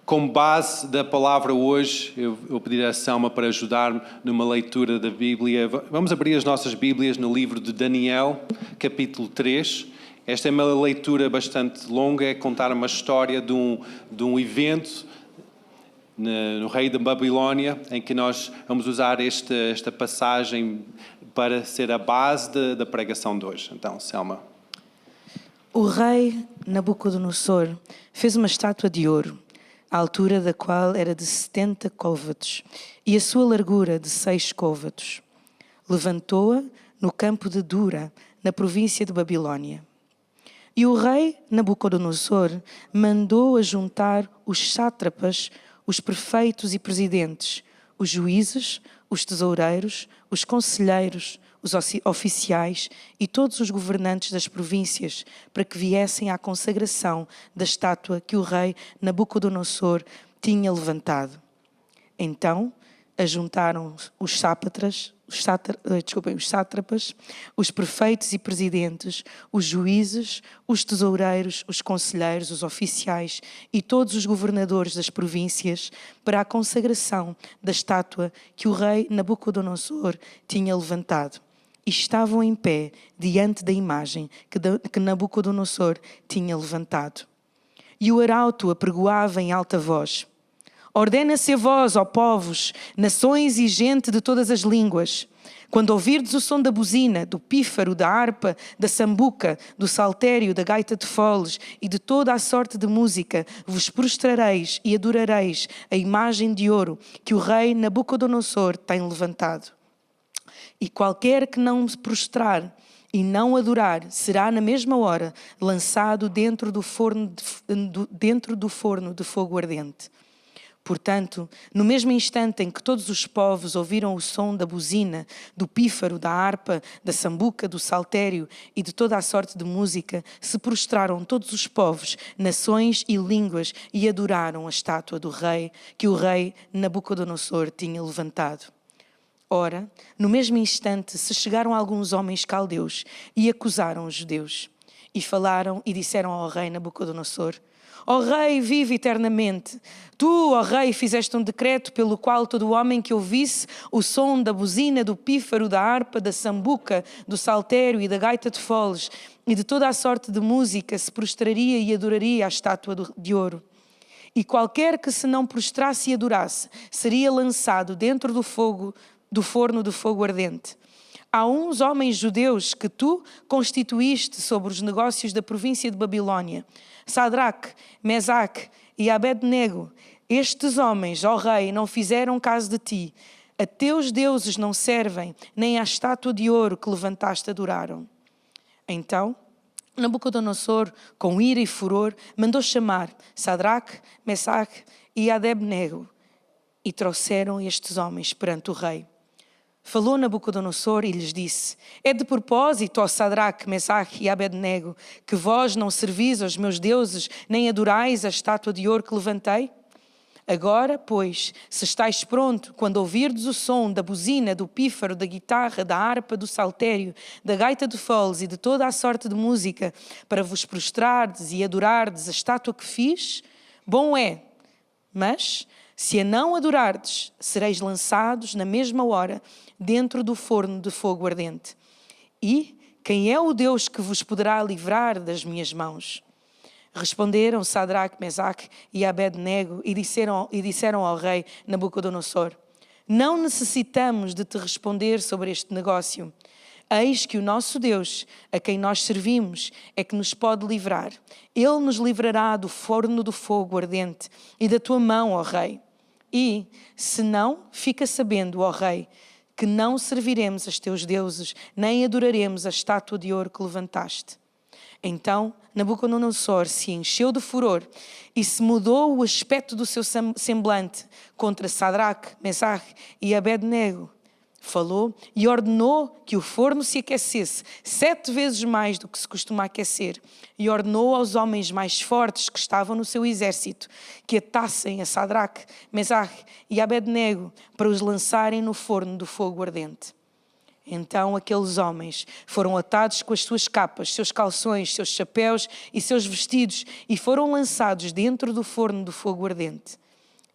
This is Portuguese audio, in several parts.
Como base da palavra hoje, eu pedi a Selma para ajudar-me numa leitura da Bíblia. Vamos abrir as nossas Bíblias no livro de Daniel, capítulo 3. Esta é uma leitura bastante longa, é contar uma história de um evento no rei da Babilónia, em que nós vamos usar esta passagem para ser a base da pregação de hoje. Então, Selma. O rei Nabucodonosor fez uma estátua de ouro, a altura da qual era de 70 côvados e a sua largura de 6 côvados. Levantou-a no campo de Dura, na província de Babilónia. E o rei Nabucodonosor mandou ajuntar os sátrapas, os prefeitos e presidentes, os juízes, os tesoureiros, os conselheiros, os oficiais e todos os governantes das províncias para que viessem à consagração da estátua que o rei Nabucodonosor tinha levantado. Então ajuntaram os sátrapas, os prefeitos e presidentes, os juízes, os tesoureiros, os conselheiros, os oficiais e todos os governadores das províncias para a consagração da estátua que o rei Nabucodonosor tinha levantado. E estavam em pé diante da imagem que Nabucodonosor tinha levantado. E o arauto apregoava em alta voz: Ordena-se a vós, ó povos, nações e gente de todas as línguas, quando ouvirdes o som da buzina, do pífaro, da harpa, da sambuca, do saltério, da gaita de foles e de toda a sorte de música, vos prostrareis e adorareis a imagem de ouro que o rei Nabucodonosor tem levantado. E qualquer que não se prostrar e não adorar será na mesma hora lançado dentro do forno de fogo ardente. Portanto, no mesmo instante em que todos os povos ouviram o som da buzina, do pífaro, da harpa, da sambuca, do saltério e de toda a sorte de música, se prostraram todos os povos, nações e línguas e adoraram a estátua do rei que o rei Nabucodonosor tinha levantado. Ora, no mesmo instante se chegaram alguns homens caldeus e acusaram os judeus. E falaram e disseram ao rei Nabucodonosor: Ó rei, vive eternamente. Tu, ó rei, fizeste um decreto pelo qual todo homem que ouvisse o som da buzina, do pífaro, da harpa, da sambuca, do saltério e da gaita de foles e de toda a sorte de música se prostraria e adoraria a estátua de ouro. E qualquer que se não prostrasse e adorasse seria lançado dentro do forno de fogo ardente. Há uns homens judeus que tu constituíste sobre os negócios da província de Babilónia, Sadraque, Mesaque e Abed-nego. Estes homens, ó rei, não fizeram caso de ti. A teus deuses não servem, nem à estátua de ouro que levantaste adoraram. Então Nabucodonosor, com ira e furor, mandou chamar Sadraque, Mesaque e Abed-nego e trouxeram estes homens perante o rei. Falou Nabucodonosor e lhes disse: É de propósito, ó Sadraque, Mesaque e Abed-nego, que vós não servis aos meus deuses, nem adorais a estátua de ouro que levantei? Agora, pois, se estáis pronto, quando ouvirdes o som da buzina, do pífaro, da guitarra, da harpa, do saltério, da gaita de foles e de toda a sorte de música, para vos prostrardes e adorardes a estátua que fiz, bom é. Mas, se a não adorardes, sereis lançados na mesma hora dentro do forno de fogo ardente. E quem é o Deus que vos poderá livrar das minhas mãos? Responderam Sadraque, Mesaque e Abed-nego e disseram ao rei Nabucodonosor: Não necessitamos de te responder sobre este negócio. Eis que o nosso Deus, a quem nós servimos, é que nos pode livrar. Ele nos livrará do forno do fogo ardente e da tua mão, ó rei. E, se não, fica sabendo, ó rei, que não serviremos aos teus deuses, nem adoraremos a estátua de ouro que levantaste. Então Nabucodonosor se encheu de furor e se mudou o aspecto do seu semblante contra Sadraque, Mesaque e Abed-nego. Falou e ordenou que o forno se aquecesse 7 vezes mais do que se costuma aquecer, e ordenou aos homens mais fortes que estavam no seu exército que atassem a Sadraque, Mesaque e Abed-nego para os lançarem no forno do fogo ardente. Então aqueles homens foram atados com as suas capas, seus calções, seus chapéus e seus vestidos e foram lançados dentro do forno do fogo ardente.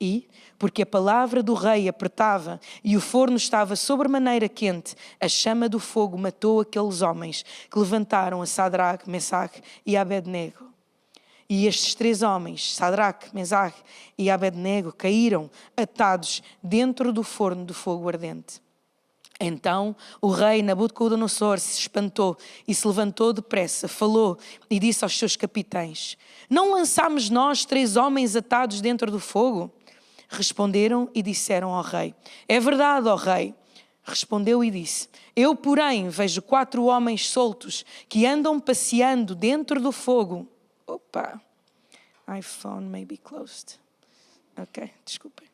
E, porque a palavra do rei apertava e o forno estava sobremaneira quente, a chama do fogo matou aqueles homens que levantaram a Sadraque, Mesaque e Abednego. E estes 3 homens, Sadraque, Mesaque e Abednego, caíram atados dentro do forno do fogo ardente. Então o rei Nabucodonosor se espantou e se levantou depressa, falou e disse aos seus capitães: não lançámos nós 3 homens atados dentro do fogo? Responderam e disseram ao rei: é verdade, ó rei. Respondeu e disse: eu, porém, vejo 4 homens soltos que andam passeando dentro do fogo. Opa, iPhone may be closed. Ok, desculpem.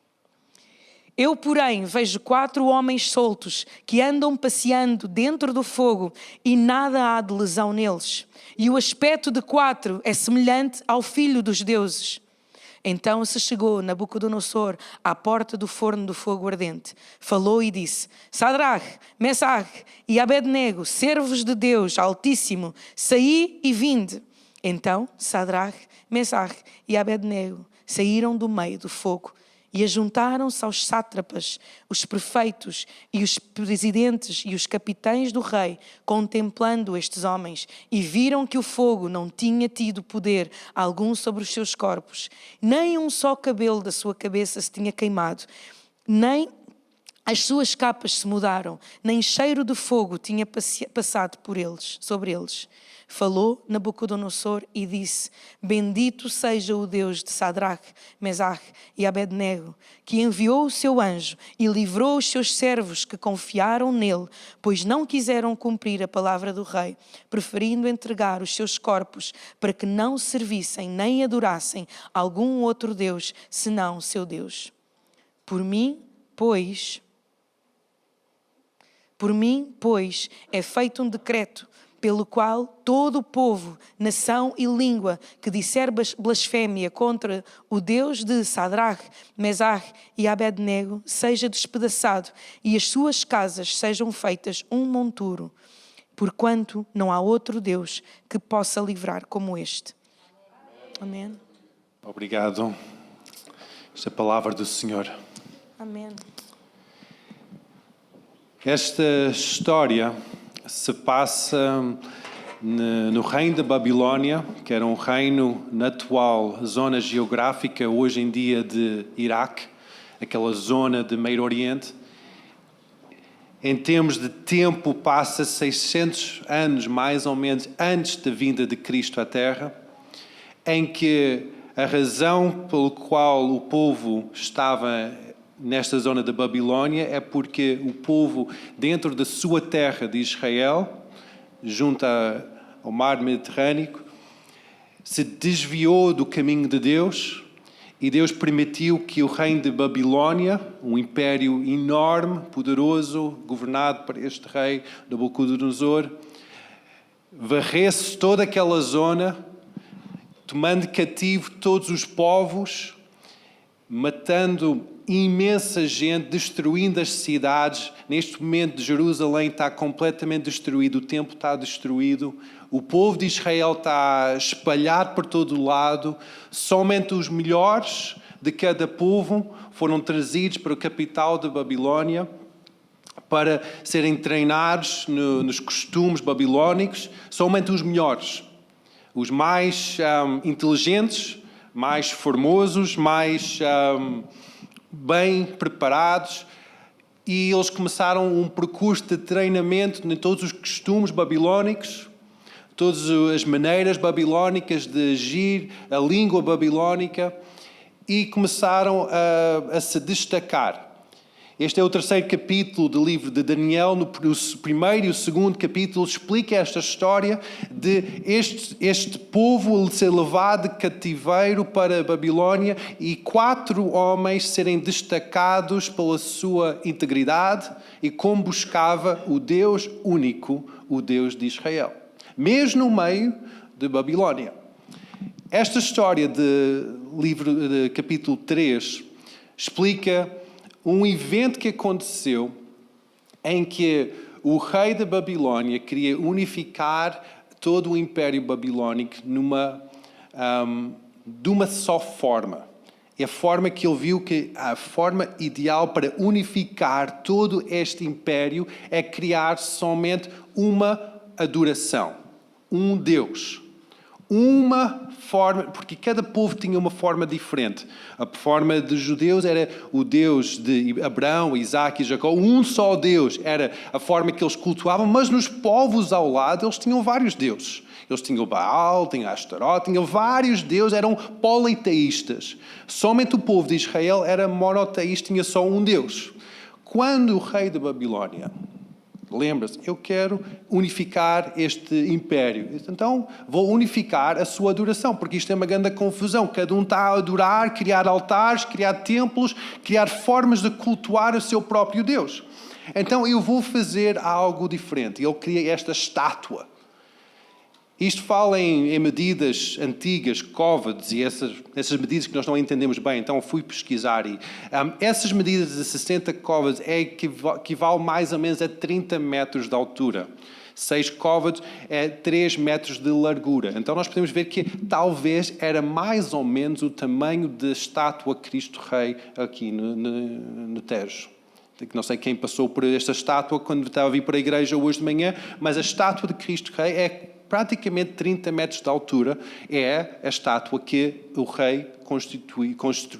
Eu, porém, vejo 4 homens soltos que andam passeando dentro do fogo e nada há de lesão neles. E o aspecto de 4 é semelhante ao filho dos deuses. Então se chegou Nabucodonosor à porta do forno do fogo ardente, falou e disse: Sadraque, Mesaque e Abednego, servos de Deus Altíssimo, saí e vinde. Então Sadraque, Mesaque e Abednego saíram do meio do fogo e ajuntaram-se aos sátrapas, os prefeitos e os presidentes e os capitães do rei, contemplando estes homens, e viram que o fogo não tinha tido poder algum sobre os seus corpos, nem um só cabelo da sua cabeça se tinha queimado, nem as suas capas se mudaram, nem cheiro de fogo tinha passado sobre eles. Falou Nabucodonosor e disse: bendito seja o Deus de Sadraque, Mesaque e Abednego, que enviou o seu anjo e livrou os seus servos que confiaram nele, pois não quiseram cumprir a palavra do rei, preferindo entregar os seus corpos para que não servissem nem adorassem algum outro Deus, senão o seu Deus. Por mim, pois, é feito um decreto pelo qual todo o povo, nação e língua que disser blasfémia contra o Deus de Sadraque, Mesaque e Abednego seja despedaçado e as suas casas sejam feitas um monturo, porquanto não há outro Deus que possa livrar como este. Amém. Obrigado. Esta é a palavra do Senhor. Amém. Esta história se passa no reino da Babilónia, que era um reino na atual zona geográfica, hoje em dia de Iraque, aquela zona de Meio Oriente. Em termos de tempo, passa 600 anos, mais ou menos, antes da vinda de Cristo à Terra, em que a razão pelo qual o povo estava nesta zona da Babilónia é porque o povo, dentro da sua terra de Israel, junto ao mar Mediterrâneo, se desviou do caminho de Deus e Deus permitiu que o reino de Babilónia, um império enorme, poderoso, governado por este rei Nabucodonosor, varresse toda aquela zona, tomando cativo todos os povos, matando imensa gente, destruindo as cidades. Neste momento, Jerusalém está completamente destruído, o templo está destruído, o povo de Israel está espalhado por todo o lado. Somente os melhores de cada povo foram trazidos para a capital da Babilónia para serem treinados nos costumes babilónicos. Somente os melhores, os mais inteligentes, mais formosos, mais bem preparados, e eles começaram um percurso de treinamento em todos os costumes babilónicos, todas as maneiras babilónicas de agir, a língua babilónica, e começaram a se destacar. Este é o 3º capítulo do livro de Daniel. No primeiro e o 2º capítulo explica esta história de este povo ser levado de cativeiro para a Babilónia e 4 homens serem destacados pela sua integridade e como buscava o Deus único, o Deus de Israel, mesmo no meio de Babilónia. Esta história de capítulo 3 explica um evento que aconteceu em que o rei da Babilónia queria unificar todo o Império Babilónico de uma só forma. E a forma que ele viu que a forma ideal para unificar todo este império é criar somente uma adoração, um Deus. Uma forma, porque cada povo tinha uma forma diferente. A forma dos judeus era o Deus de Abraão, Isaac e Jacó. Um só Deus era a forma que eles cultuavam, mas nos povos ao lado eles tinham vários deuses. Eles tinham Baal, tinham Astarote, tinham vários deuses, eram politeístas. Somente o povo de Israel era monoteísta, tinha só um Deus. Quando o rei da Babilónia, lembra-se, eu quero unificar este império, então vou unificar a sua adoração, porque isto é uma grande confusão. Cada um está a adorar, criar altares, criar templos, criar formas de cultuar o seu próprio Deus. Então eu vou fazer algo diferente. Ele cria esta estátua. Isto fala em medidas antigas, covedes, e essas medidas que nós não entendemos bem, então fui pesquisar. E essas medidas de 60 covedes equivale mais ou menos a 30 metros de altura. 6 covedes é 3 metros de largura. Então nós podemos ver que talvez era mais ou menos o tamanho da estátua Cristo Rei aqui no Tejo. Não sei quem passou por esta estátua quando estava a vir para a igreja hoje de manhã, mas a estátua de Cristo Rei é praticamente 30 metros de altura, é a estátua que o rei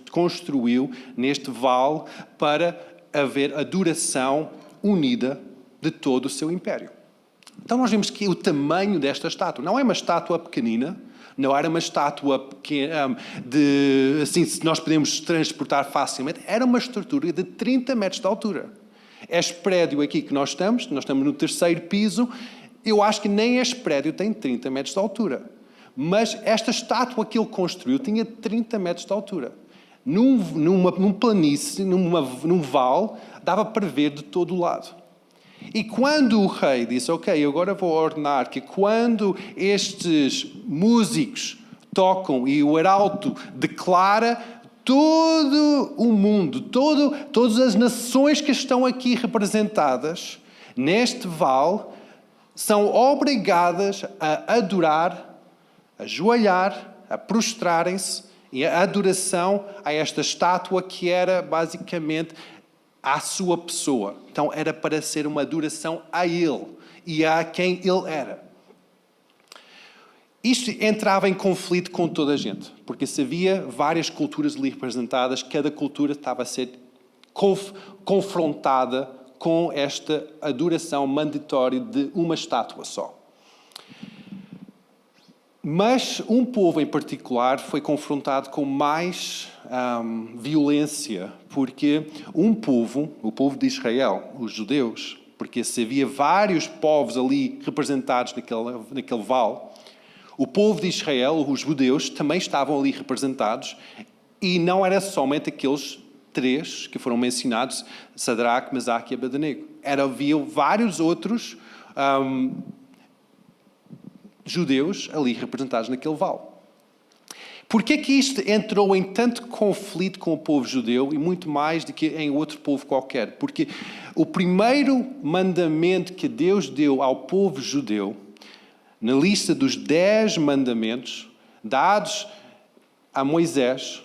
construiu neste vale para haver adoração unida de todo o seu império. Então nós vemos que o tamanho desta estátua não é uma estátua pequenina, não era uma estátua pequena, assim, se nós podemos transportar facilmente, era uma estrutura de 30 metros de altura. Este prédio aqui que nós estamos no 3º piso, eu acho que nem este prédio tem 30 metros de altura. Mas esta estátua que ele construiu tinha 30 metros de altura. Num planície, num vale, dava para ver de todo o lado. E quando o rei disse, ok, agora vou ordenar que quando estes músicos tocam e o arauto declara, todo o mundo, todas as nações que estão aqui representadas neste vale, são obrigadas a adorar, a ajoelhar, a prostrarem-se e a adoração a esta estátua que era basicamente à sua pessoa. Então era para ser uma adoração a ele e a quem ele era. Isto entrava em conflito com toda a gente, porque se havia várias culturas ali representadas, cada cultura estava a ser confrontada com esta adoração mandatória de uma estátua só. Mas um povo em particular foi confrontado com mais violência, porque o povo de Israel, os judeus, porque se havia vários povos ali representados naquele vale, o povo de Israel, os judeus, também estavam ali representados, e não era somente aqueles 3 que foram mencionados, Sadraque, Mesaque e Abednego. Havia vários outros judeus ali representados naquele vale. Porquê que isto entrou em tanto conflito com o povo judeu e muito mais do que em outro povo qualquer? Porque o primeiro mandamento que Deus deu ao povo judeu, na lista dos 10 mandamentos dados a Moisés,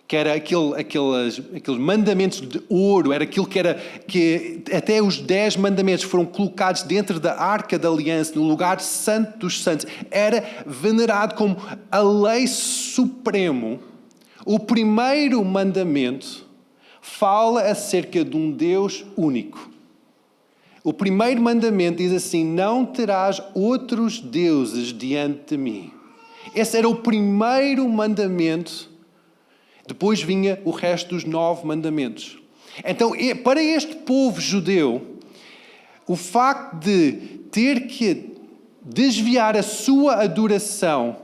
que era aqueles mandamentos de ouro, era aquilo que até os 10 mandamentos foram colocados dentro da Arca da Aliança, no lugar santo dos santos, era venerado como a lei supremo. O primeiro mandamento fala acerca de um Deus único. O primeiro mandamento diz assim, não terás outros deuses diante de mim. Esse era o primeiro mandamento. Depois vinha o resto dos 9 mandamentos. Então, para este povo judeu, o facto de ter que desviar a sua adoração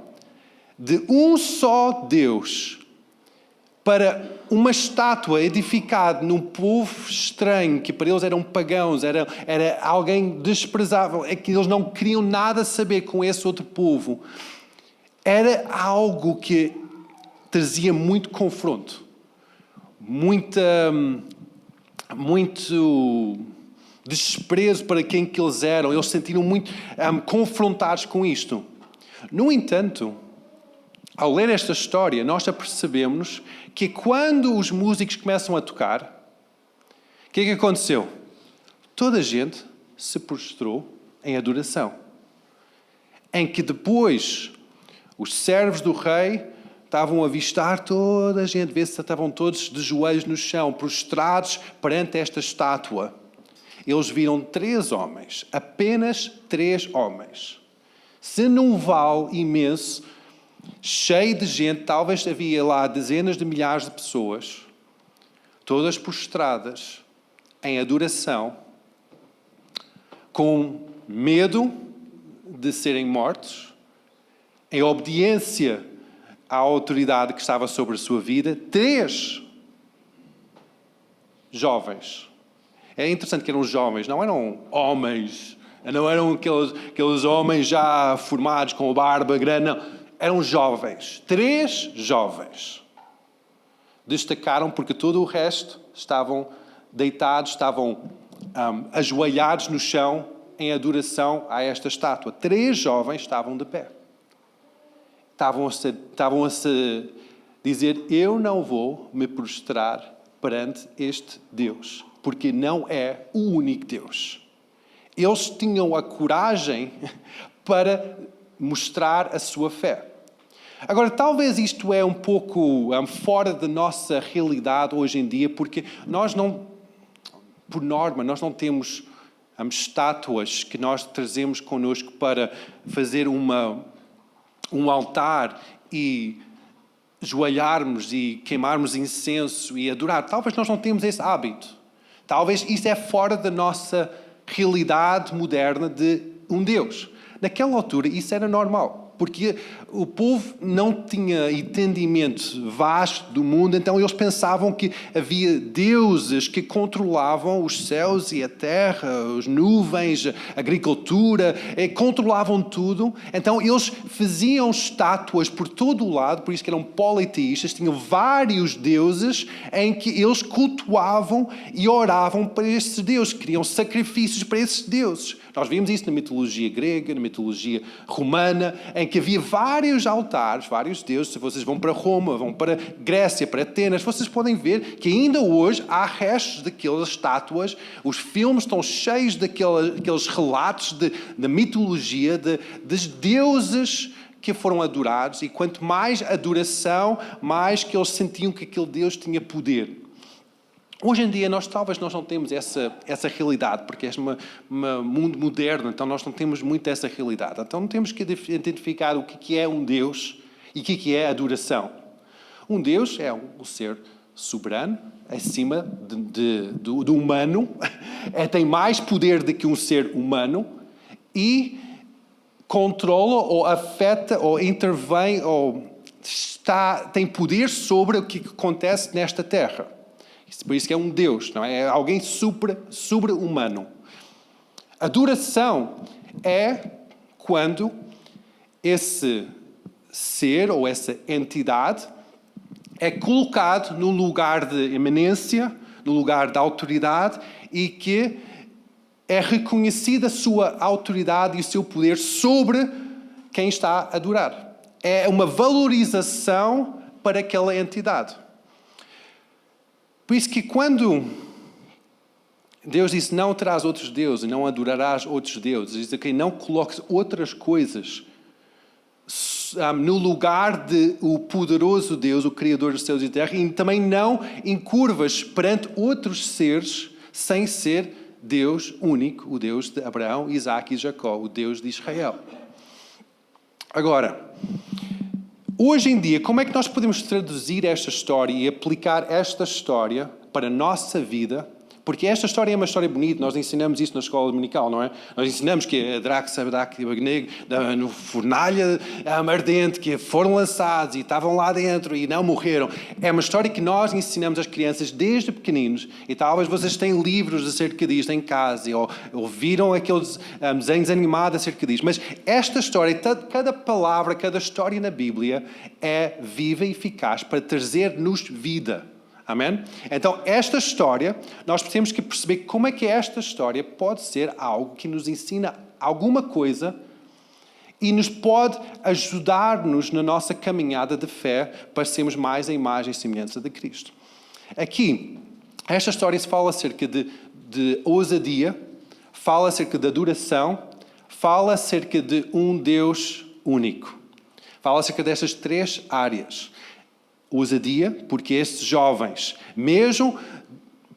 de um só Deus para uma estátua edificada num povo estranho, que para eles eram pagãos, era alguém desprezável, é que eles não queriam nada saber com esse outro povo, era algo que trazia muito confronto, muito desprezo para quem que eles eram. Eles se sentiram muito confrontados com isto. No entanto, ao ler esta história, nós apercebemos que quando os músicos começam a tocar, o que é que aconteceu? Toda a gente se prostrou em adoração. Em que depois os servos do rei estavam a avistar toda a gente, ver se estavam todos de joelhos no chão, prostrados perante esta estátua. Eles viram 3 homens, apenas 3 homens. Cenaval imenso, cheio de gente, talvez havia lá dezenas de milhares de pessoas, todas prostradas em adoração, com medo de serem mortos, em obediência à autoridade que estava sobre a sua vida. 3 jovens. É interessante que eram jovens, não eram homens, não eram aqueles homens já formados com barba grande, não. Eram jovens. 3 jovens. Destacaram porque todo o resto estavam deitados, estavam ajoelhados no chão em adoração a esta estátua. 3 jovens estavam de pé. Estavam a se dizer: eu não vou me prostrar perante este Deus, porque não é o único Deus. Eles tinham a coragem para mostrar a sua fé. Agora, talvez isto é um pouco fora da nossa realidade hoje em dia, porque nós não, por norma, nós não temos estátuas que nós trazemos connosco para fazer um altar e joelharmos e queimarmos incenso e adorar. Talvez nós não temos esse hábito. Talvez isso é fora da nossa realidade moderna de um Deus. Naquela altura isso era normal, porque o povo não tinha entendimento vasto do mundo, então eles pensavam que havia deuses que controlavam os céus e a terra, as nuvens, a agricultura, controlavam tudo. Então eles faziam estátuas por todo o lado, por isso que eram politeístas, tinham vários deuses em que eles cultuavam e oravam para esses deuses, queriam sacrifícios para esses deuses. Nós vimos isso na mitologia grega, na mitologia romana, em que havia vários altares, vários deuses. Se vocês vão para Roma, vão para Grécia, para Atenas, vocês podem ver que ainda hoje há restos daquelas estátuas. Os filmes estão cheios daqueles relatos da mitologia, dos deuses que foram adorados. E quanto mais adoração, mais que eles sentiam que aquele Deus tinha poder. Hoje em dia, talvez nós não temos essa realidade, porque é um mundo moderno, então nós não temos muito essa realidade. Então temos que identificar o que é um Deus e o que é adoração. Um Deus é um ser soberano, acima do humano, tem mais poder do que um ser humano e controla ou afeta ou intervém ou tem poder sobre o que acontece nesta terra. Por isso que é um Deus, não é? É alguém sobre-humano. Adoração é quando esse ser ou essa entidade é colocado no lugar de eminência, no lugar de autoridade, e que é reconhecida a sua autoridade e o seu poder sobre quem está a adorar. É uma valorização para aquela entidade. Por isso que quando Deus disse: não terás outros deuses, não adorarás outros deuses, diz que não coloques outras coisas no lugar de o poderoso Deus, o Criador dos céus e da terra, e também não encurvas perante outros seres sem ser Deus único, o Deus de Abraão, Isaque e Jacó, o Deus de Israel. Agora, hoje em dia, como é que nós podemos traduzir esta história e aplicar esta história para a nossa vida? Porque esta história é uma história bonita, nós ensinamos isso na escola dominical, não é? Nós ensinamos que a Drac, Sabadak e Abednego, no fornalha ardente, que foram lançados e estavam lá dentro e não morreram. É uma história que nós ensinamos às crianças desde pequeninos. E talvez vocês tenham livros acerca disto em casa, ou viram aqueles desenhos animados acerca disto. Mas esta história, cada palavra, cada história na Bíblia é viva e eficaz para trazer-nos vida. Amém? Então, esta história, nós temos que perceber como é que esta história pode ser algo que nos ensina alguma coisa e nos pode ajudar-nos na nossa caminhada de fé para sermos mais a imagem e semelhança de Cristo. Aqui, esta história se fala acerca de ousadia, fala acerca da adoração, fala acerca de um Deus único. Fala acerca destas três áreas. Ousadia, porque estes jovens, mesmo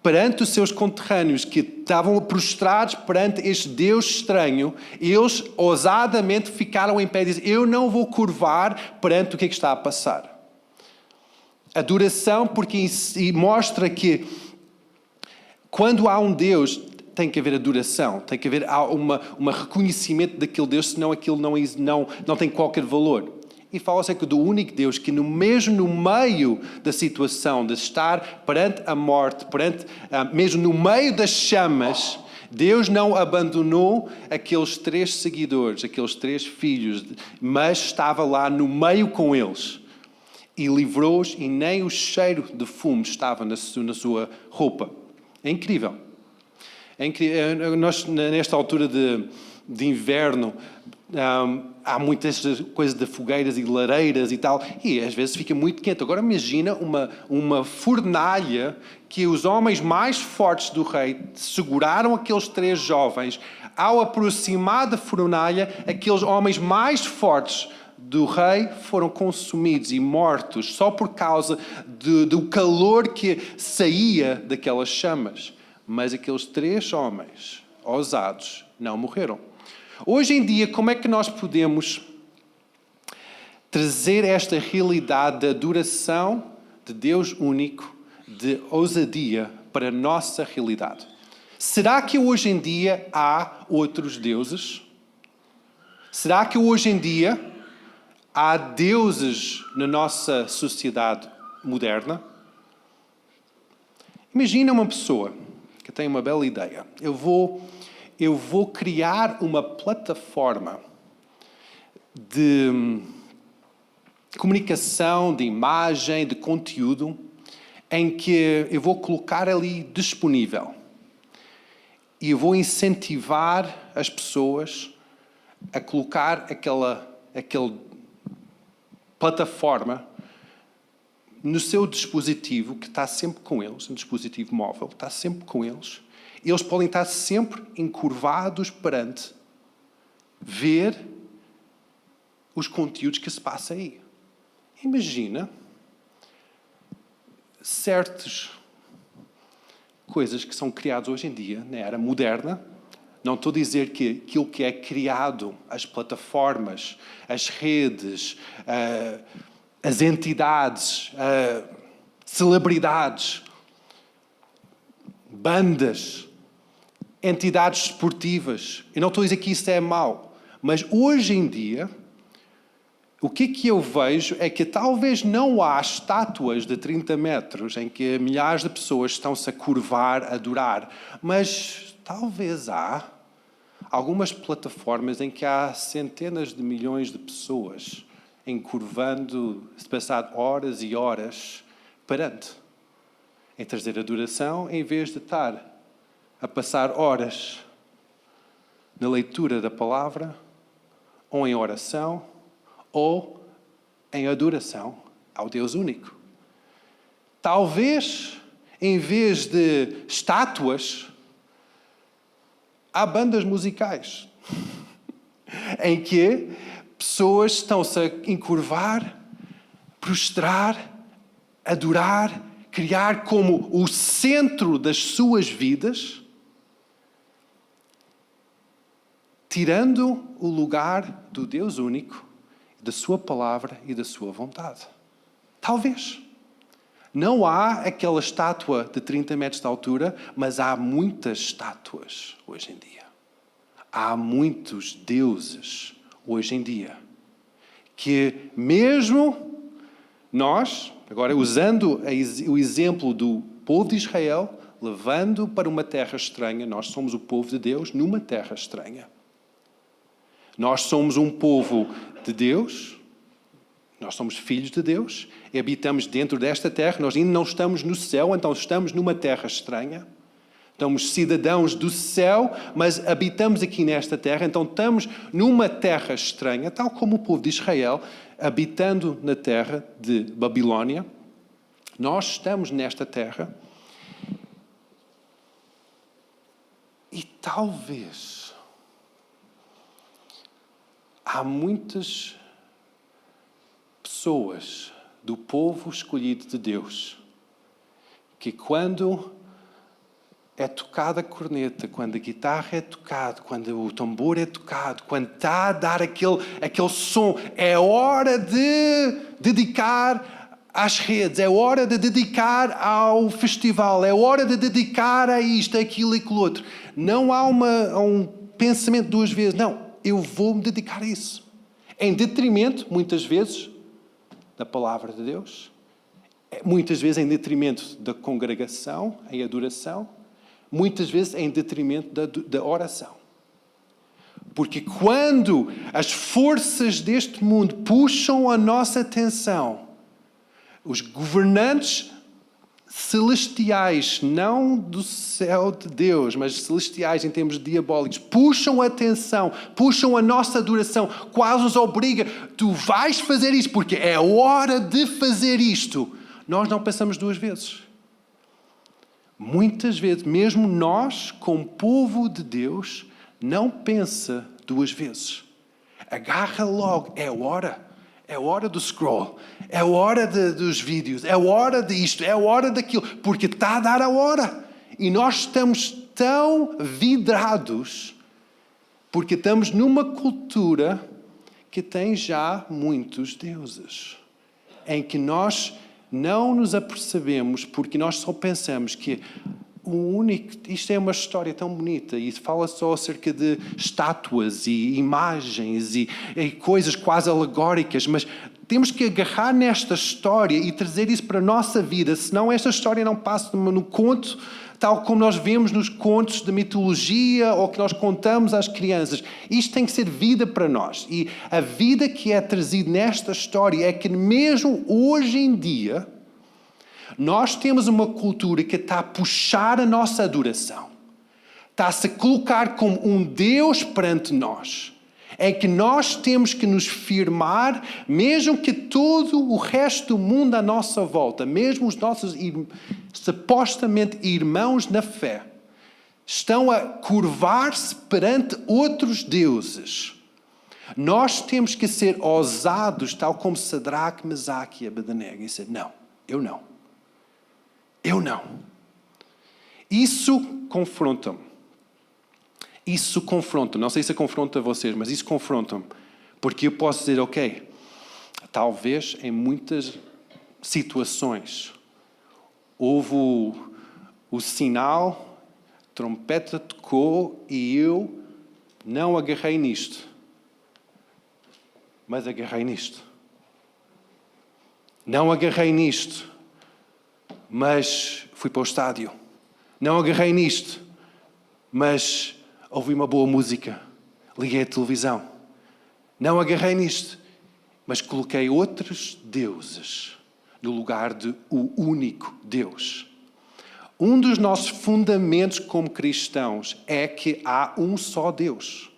perante os seus conterrâneos que estavam prostrados perante este Deus estranho, eles ousadamente ficaram em pé e disseram: eu não vou curvar perante o que está a passar. Adoração, porque mostra que quando há um Deus, tem que haver adoração, tem que haver um reconhecimento daquele Deus, senão aquilo não tem qualquer valor. E fala acerca do único Deus que mesmo no meio da situação de estar perante a morte, mesmo no meio das chamas, Deus não abandonou aqueles 3 seguidores, aqueles 3 filhos, mas estava lá no meio com eles. E livrou-os e nem o cheiro de fumo estava na sua roupa. É incrível. É incrível. Nós, nesta altura de inverno, há muitas coisas de fogueiras e lareiras e tal, e às vezes fica muito quente. Agora imagina uma fornalha que os homens mais fortes do rei seguraram aqueles 3 jovens. Ao aproximar da fornalha, aqueles homens mais fortes do rei foram consumidos e mortos só por causa do calor que saía daquelas chamas. Mas aqueles 3 homens ousados não morreram. Hoje em dia, como é que nós podemos trazer esta realidade de adoração de Deus único, de ousadia, para a nossa realidade? Será que hoje em dia há outros deuses? Será que hoje em dia há deuses na nossa sociedade moderna? Imagina uma pessoa que tem uma bela ideia. Eu vou criar uma plataforma de comunicação, de imagem, de conteúdo, em que eu vou colocar ali disponível. E eu vou incentivar as pessoas a colocar aquela plataforma no seu dispositivo, que está sempre com eles, um dispositivo móvel, está sempre com eles. Eles podem estar sempre encurvados perante ver os conteúdos que se passam aí. Imagina certas coisas que são criadas hoje em dia, na era moderna. Não estou a dizer que aquilo que é criado, as plataformas, as redes, as entidades, celebridades, bandas, entidades esportivas. Eu não estou a dizer que isso é mau, mas hoje em dia, o que eu vejo é que talvez não há estátuas de 30 metros em que milhares de pessoas estão-se a curvar, a adorar, mas talvez há algumas plataformas em que há centenas de milhões de pessoas encurvando-se, passado horas e horas perante, em trazer adoração, em vez de estar a passar horas na leitura da palavra, ou em oração, ou em adoração ao Deus único. Talvez, em vez de estátuas, há bandas musicais em que pessoas estão-se a encurvar, prostrar, adorar, criar como o centro das suas vidas, tirando o lugar do Deus único, da sua palavra e da sua vontade. Talvez. Não há aquela estátua de 30 metros de altura, mas há muitas estátuas hoje em dia. Há muitos deuses hoje em dia. Que mesmo nós, agora usando o exemplo do povo de Israel, levando para uma terra estranha, nós somos o povo de Deus numa terra estranha. Nós somos um povo de Deus, Nós somos filhos de Deus e habitamos dentro desta terra. Nós ainda não estamos no céu, então estamos numa terra estranha. Somos cidadãos do céu, mas habitamos aqui nesta terra. Então estamos numa terra estranha, tal como o povo de Israel, habitando na terra de Babilônia. Nós estamos nesta terra. E talvez há muitas pessoas do povo escolhido de Deus que quando é tocada a corneta, quando a guitarra é tocada, quando o tambor é tocado, quando está a dar aquele som, é hora de dedicar às redes, é hora de dedicar ao festival, é hora de dedicar a isto, aquilo e aquilo outro. Não há um pensamento duas vezes. Não, eu vou me dedicar a isso. Em detrimento, muitas vezes, da palavra de Deus, muitas vezes em detrimento da congregação, em adoração, muitas vezes em detrimento da oração. Porque quando as forças deste mundo puxam a nossa atenção, os governantes celestiais, não do céu de Deus, mas celestiais em termos diabólicos, puxam a atenção, puxam a nossa adoração, quase nos obriga, tu vais fazer isto, porque é hora de fazer isto. Nós não pensamos duas vezes. Muitas vezes, mesmo nós, como povo de Deus, não pensa duas vezes. Agarra logo, é hora do scroll, é hora dos vídeos, é hora disto, é hora daquilo, porque está a dar a hora. E nós estamos tão vidrados, porque estamos numa cultura que tem já muitos deuses, em que nós não nos apercebemos, porque nós só pensamos que isto é uma história tão bonita e fala só acerca de estátuas e imagens e coisas quase alegóricas, mas temos que agarrar nesta história e trazer isso para a nossa vida, senão esta história não passa no conto, tal como nós vemos nos contos de mitologia ou que nós contamos às crianças. Isto tem que ser vida para nós. E a vida que é trazida nesta história é que mesmo hoje em dia, nós temos uma cultura que está a puxar a nossa adoração. Está-se a colocar como um Deus perante nós. Em que nós temos que nos firmar, mesmo que todo o resto do mundo à nossa volta, mesmo os nossos supostamente irmãos na fé, estão a curvar-se perante outros deuses. Nós temos que ser ousados, tal como Sadraque, Mesaque e Abednego, e dizer, não, eu não. Eu não. Isso confronta-me. Isso confronta-me. Não sei se confronta vocês, mas isso confronta-me. Porque eu posso dizer, ok, talvez em muitas situações houve o sinal, a trompeta tocou e eu não agarrei nisto. Mas agarrei nisto. Não agarrei nisto. Mas fui para o estádio. Não agarrei nisto, mas ouvi uma boa música. Liguei a televisão. Não agarrei nisto, mas coloquei outros deuses no lugar de o único Deus. Um dos nossos fundamentos como cristãos é que há um só Deus.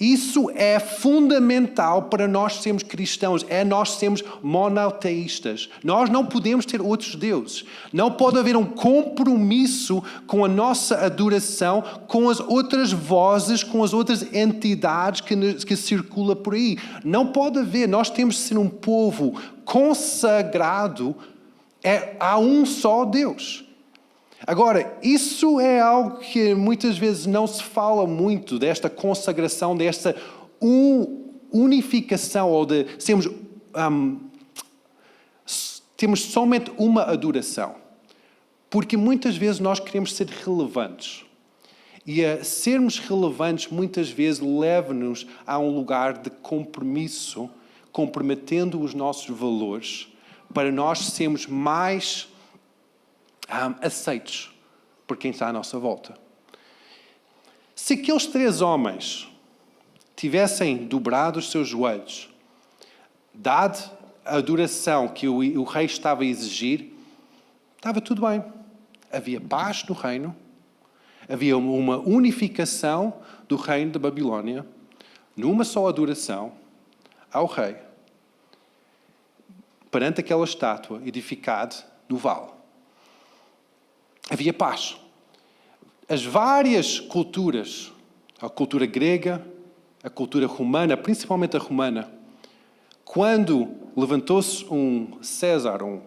Isso é fundamental para nós sermos cristãos, nós sermos monoteístas. Nós não podemos ter outros deuses. Não pode haver um compromisso com a nossa adoração, com as outras vozes, com as outras entidades que circulam por aí. Não pode haver. Nós temos de ser um povo consagrado a um só Deus. Agora, isso é algo que muitas vezes não se fala muito, desta consagração, desta unificação, ou de sermos, temos somente uma adoração. Porque muitas vezes nós queremos ser relevantes. E a sermos relevantes muitas vezes leva-nos a um lugar de compromisso, comprometendo os nossos valores, para nós sermos mais aceitos por quem está à nossa volta. Se aqueles 3 homens tivessem dobrado os seus joelhos, Dada a adoração que o rei estava a exigir, estava tudo bem. Havia paz no reino, havia uma unificação do reino da Babilônia, numa só adoração ao rei, perante aquela estátua edificada no vale. Havia paz. As várias culturas, a cultura grega, a cultura romana, principalmente a romana, quando levantou-se um César, um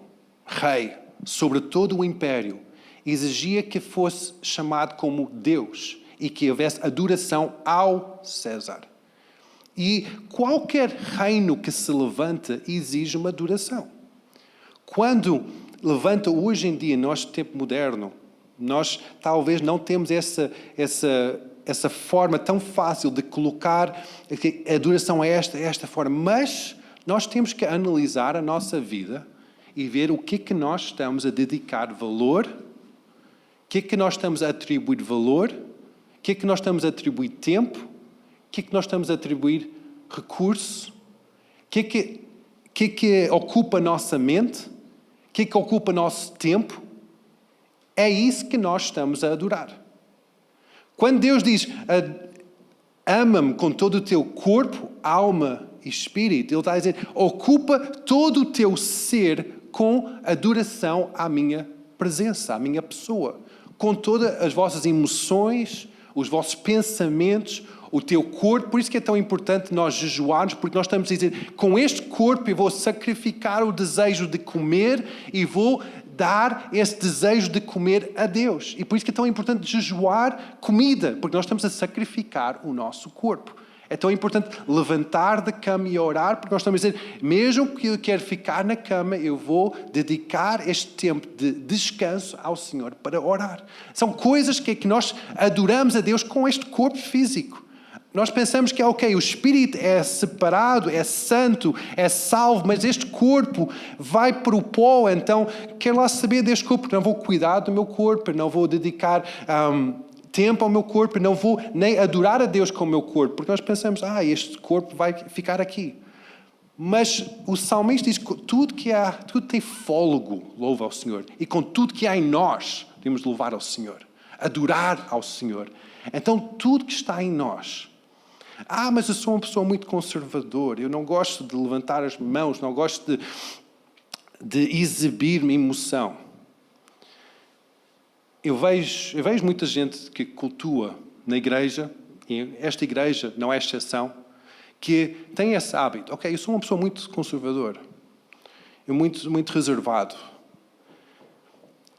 rei, sobre todo o império, exigia que fosse chamado como Deus e que houvesse adoração ao César. E qualquer reino que se levanta exige uma adoração. Quando levanta hoje em dia, nosso tempo moderno, nós talvez não temos essa forma tão fácil de colocar que a adoração é esta forma, mas nós temos que analisar a nossa vida e ver o que é que nós estamos a dedicar valor, o que é que nós estamos a atribuir valor, o que é que nós estamos a atribuir tempo, o que é que nós estamos a atribuir recurso, o que é que ocupa a nossa mente, o que é que ocupa o nosso tempo. É isso que nós estamos a adorar. Quando Deus diz, ama-me com todo o teu corpo, alma e espírito, Ele está a dizer, ocupa todo o teu ser com adoração à minha presença, à minha pessoa. Com todas as vossas emoções, os vossos pensamentos, o teu corpo. Por isso que é tão importante nós jejuarmos, porque nós estamos a dizer, com este corpo eu vou sacrificar o desejo de comer e vou dar esse desejo de comer a Deus. E por isso que é tão importante jejuar comida, porque nós estamos a sacrificar o nosso corpo. É tão importante levantar da cama e orar, porque nós estamos a dizer, mesmo que eu quero ficar na cama, eu vou dedicar este tempo de descanso ao Senhor para orar. São coisas que nós adoramos a Deus com este corpo físico. Nós pensamos que, ok, o espírito é separado, é santo, é salvo, mas este corpo vai para o pó, então quero lá saber deste corpo, porque não vou cuidar do meu corpo, não vou dedicar tempo ao meu corpo, não vou nem adorar a Deus com o meu corpo, porque nós pensamos, este corpo vai ficar aqui. Mas o salmista diz que tudo tem fôlego, louva ao Senhor, e com tudo que há em nós, devemos louvar ao Senhor, adorar ao Senhor. Então tudo que está em nós, mas eu sou uma pessoa muito conservadora, eu não gosto de levantar as mãos, não gosto de exibir minha emoção. Eu vejo muita gente que cultua na igreja, e esta igreja não é exceção, que tem esse hábito. Ok, eu sou uma pessoa muito conservadora, eu muito reservado.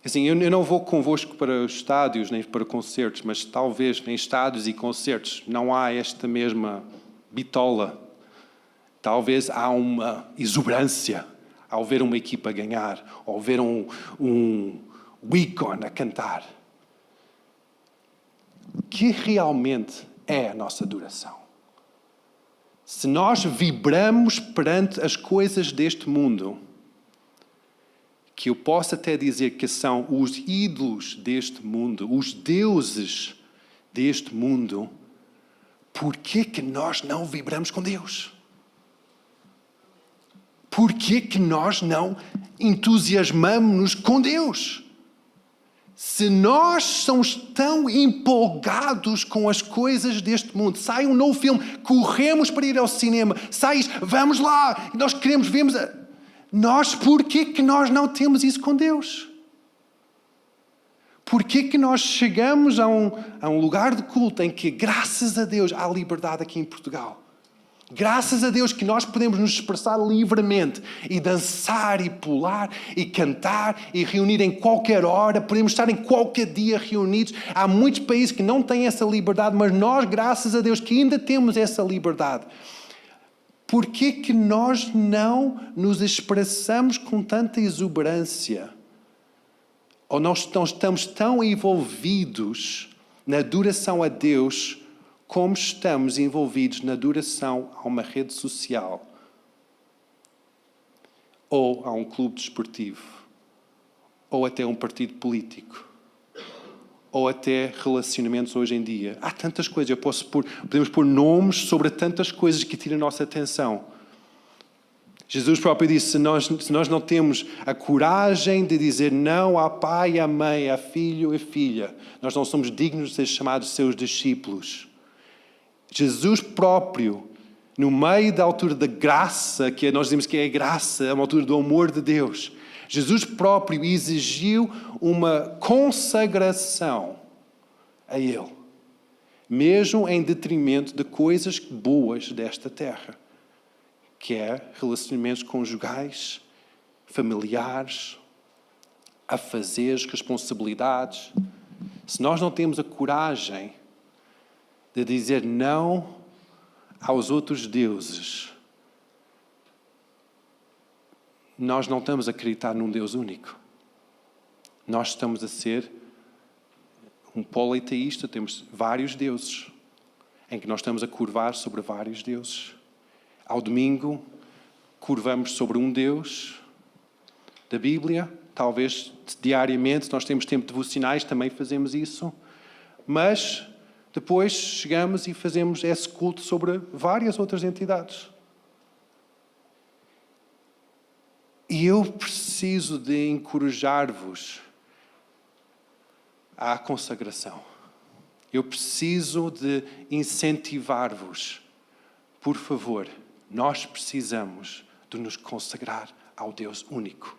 Assim, eu não vou convosco para estádios nem para concertos, mas talvez em estádios e concertos não há esta mesma bitola. Talvez há uma exuberância ao ver uma equipa ganhar, ou ver um ícone a cantar. Que realmente é a nossa adoração? Se nós vibramos perante as coisas deste mundo, que eu posso até dizer que são os ídolos deste mundo, os deuses deste mundo, por que nós não vibramos com Deus? Por que nós não entusiasmamos-nos com Deus? Se nós somos tão empolgados com as coisas deste mundo, sai um novo filme, corremos para ir ao cinema, vamos lá, nós queremos, vemos... por que nós não temos isso com Deus? Por que nós chegamos a um lugar de culto em que, graças a Deus, há liberdade aqui em Portugal? Graças a Deus que nós podemos nos expressar livremente e dançar e pular e cantar e reunir em qualquer hora, podemos estar em qualquer dia reunidos. Há muitos países que não têm essa liberdade, mas nós, graças a Deus, que ainda temos essa liberdade. Por que nós não nos expressamos com tanta exuberância? Ou nós estamos tão envolvidos na adoração a Deus como estamos envolvidos na adoração a uma rede social ou a um clube desportivo ou até um partido político ou até relacionamentos hoje em dia. Há tantas coisas, podemos pôr nomes sobre tantas coisas que tiram a nossa atenção. Jesus próprio disse, se nós não temos a coragem de dizer não a pai e a mãe, a filho e filha, nós não somos dignos de ser chamados seus discípulos. Jesus próprio, no meio da altura da graça, que nós dizemos que é a graça, é uma altura do amor de Deus, Jesus próprio exigiu uma consagração a Ele, mesmo em detrimento de coisas boas desta terra, que é relacionamentos conjugais, familiares, afazeres, responsabilidades. Se nós não temos a coragem de dizer não aos outros deuses, nós não estamos a acreditar num Deus único. Nós estamos a ser um politeísta, temos vários deuses, em que nós estamos a curvar sobre vários deuses. Ao domingo, curvamos sobre um Deus da Bíblia. Talvez diariamente, nós temos tempo devocionais, também fazemos isso. Mas depois chegamos e fazemos esse culto sobre várias outras entidades. E eu preciso de encorajar-vos à consagração. Eu preciso de incentivar-vos. Por favor, nós precisamos de nos consagrar ao Deus único.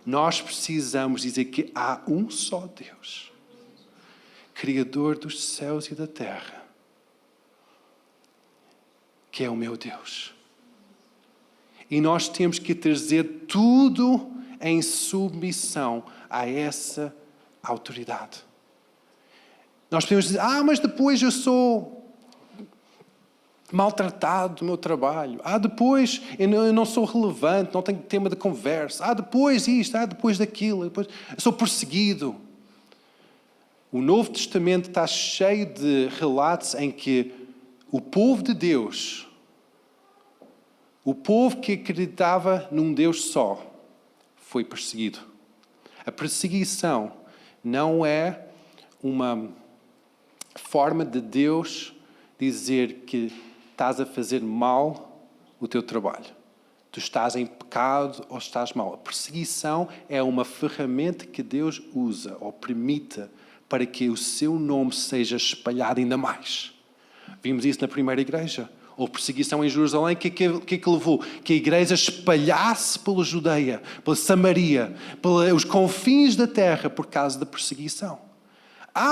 Nós precisamos dizer que há um só Deus, Criador dos céus e da terra, que é o meu Deus. E nós temos que trazer tudo em submissão a essa autoridade. Nós podemos dizer, mas depois eu sou maltratado do meu trabalho. Depois eu não sou relevante, não tenho tema de conversa. Depois isto, depois daquilo. Depois eu sou perseguido. O Novo Testamento está cheio de relatos em que o povo de Deus, o povo que acreditava num Deus só, foi perseguido. A perseguição não é uma forma de Deus dizer que estás a fazer mal o teu trabalho. Tu estás em pecado ou estás mal. A perseguição é uma ferramenta que Deus usa ou permite para que o seu nome seja espalhado ainda mais. Vimos isso na primeira igreja. Houve perseguição em Jerusalém. O que levou? Que a igreja espalhasse pela Judeia, pela Samaria, pelos confins da terra por causa da perseguição.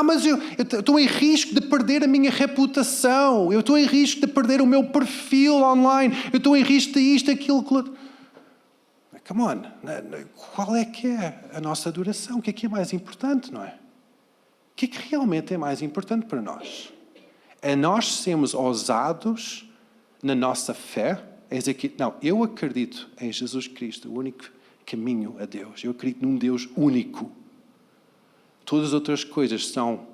Mas eu estou em risco de perder a minha reputação. Eu estou em risco de perder o meu perfil online. Eu estou em risco de isto, aquilo. Come on. Qual é que é a nossa adoração? O que é mais importante, não é? O que realmente é mais importante para nós? É nós sermos ousados na nossa fé? É dizer que, eu acredito em Jesus Cristo, o único caminho a Deus. Eu acredito num Deus único. Todas as outras coisas são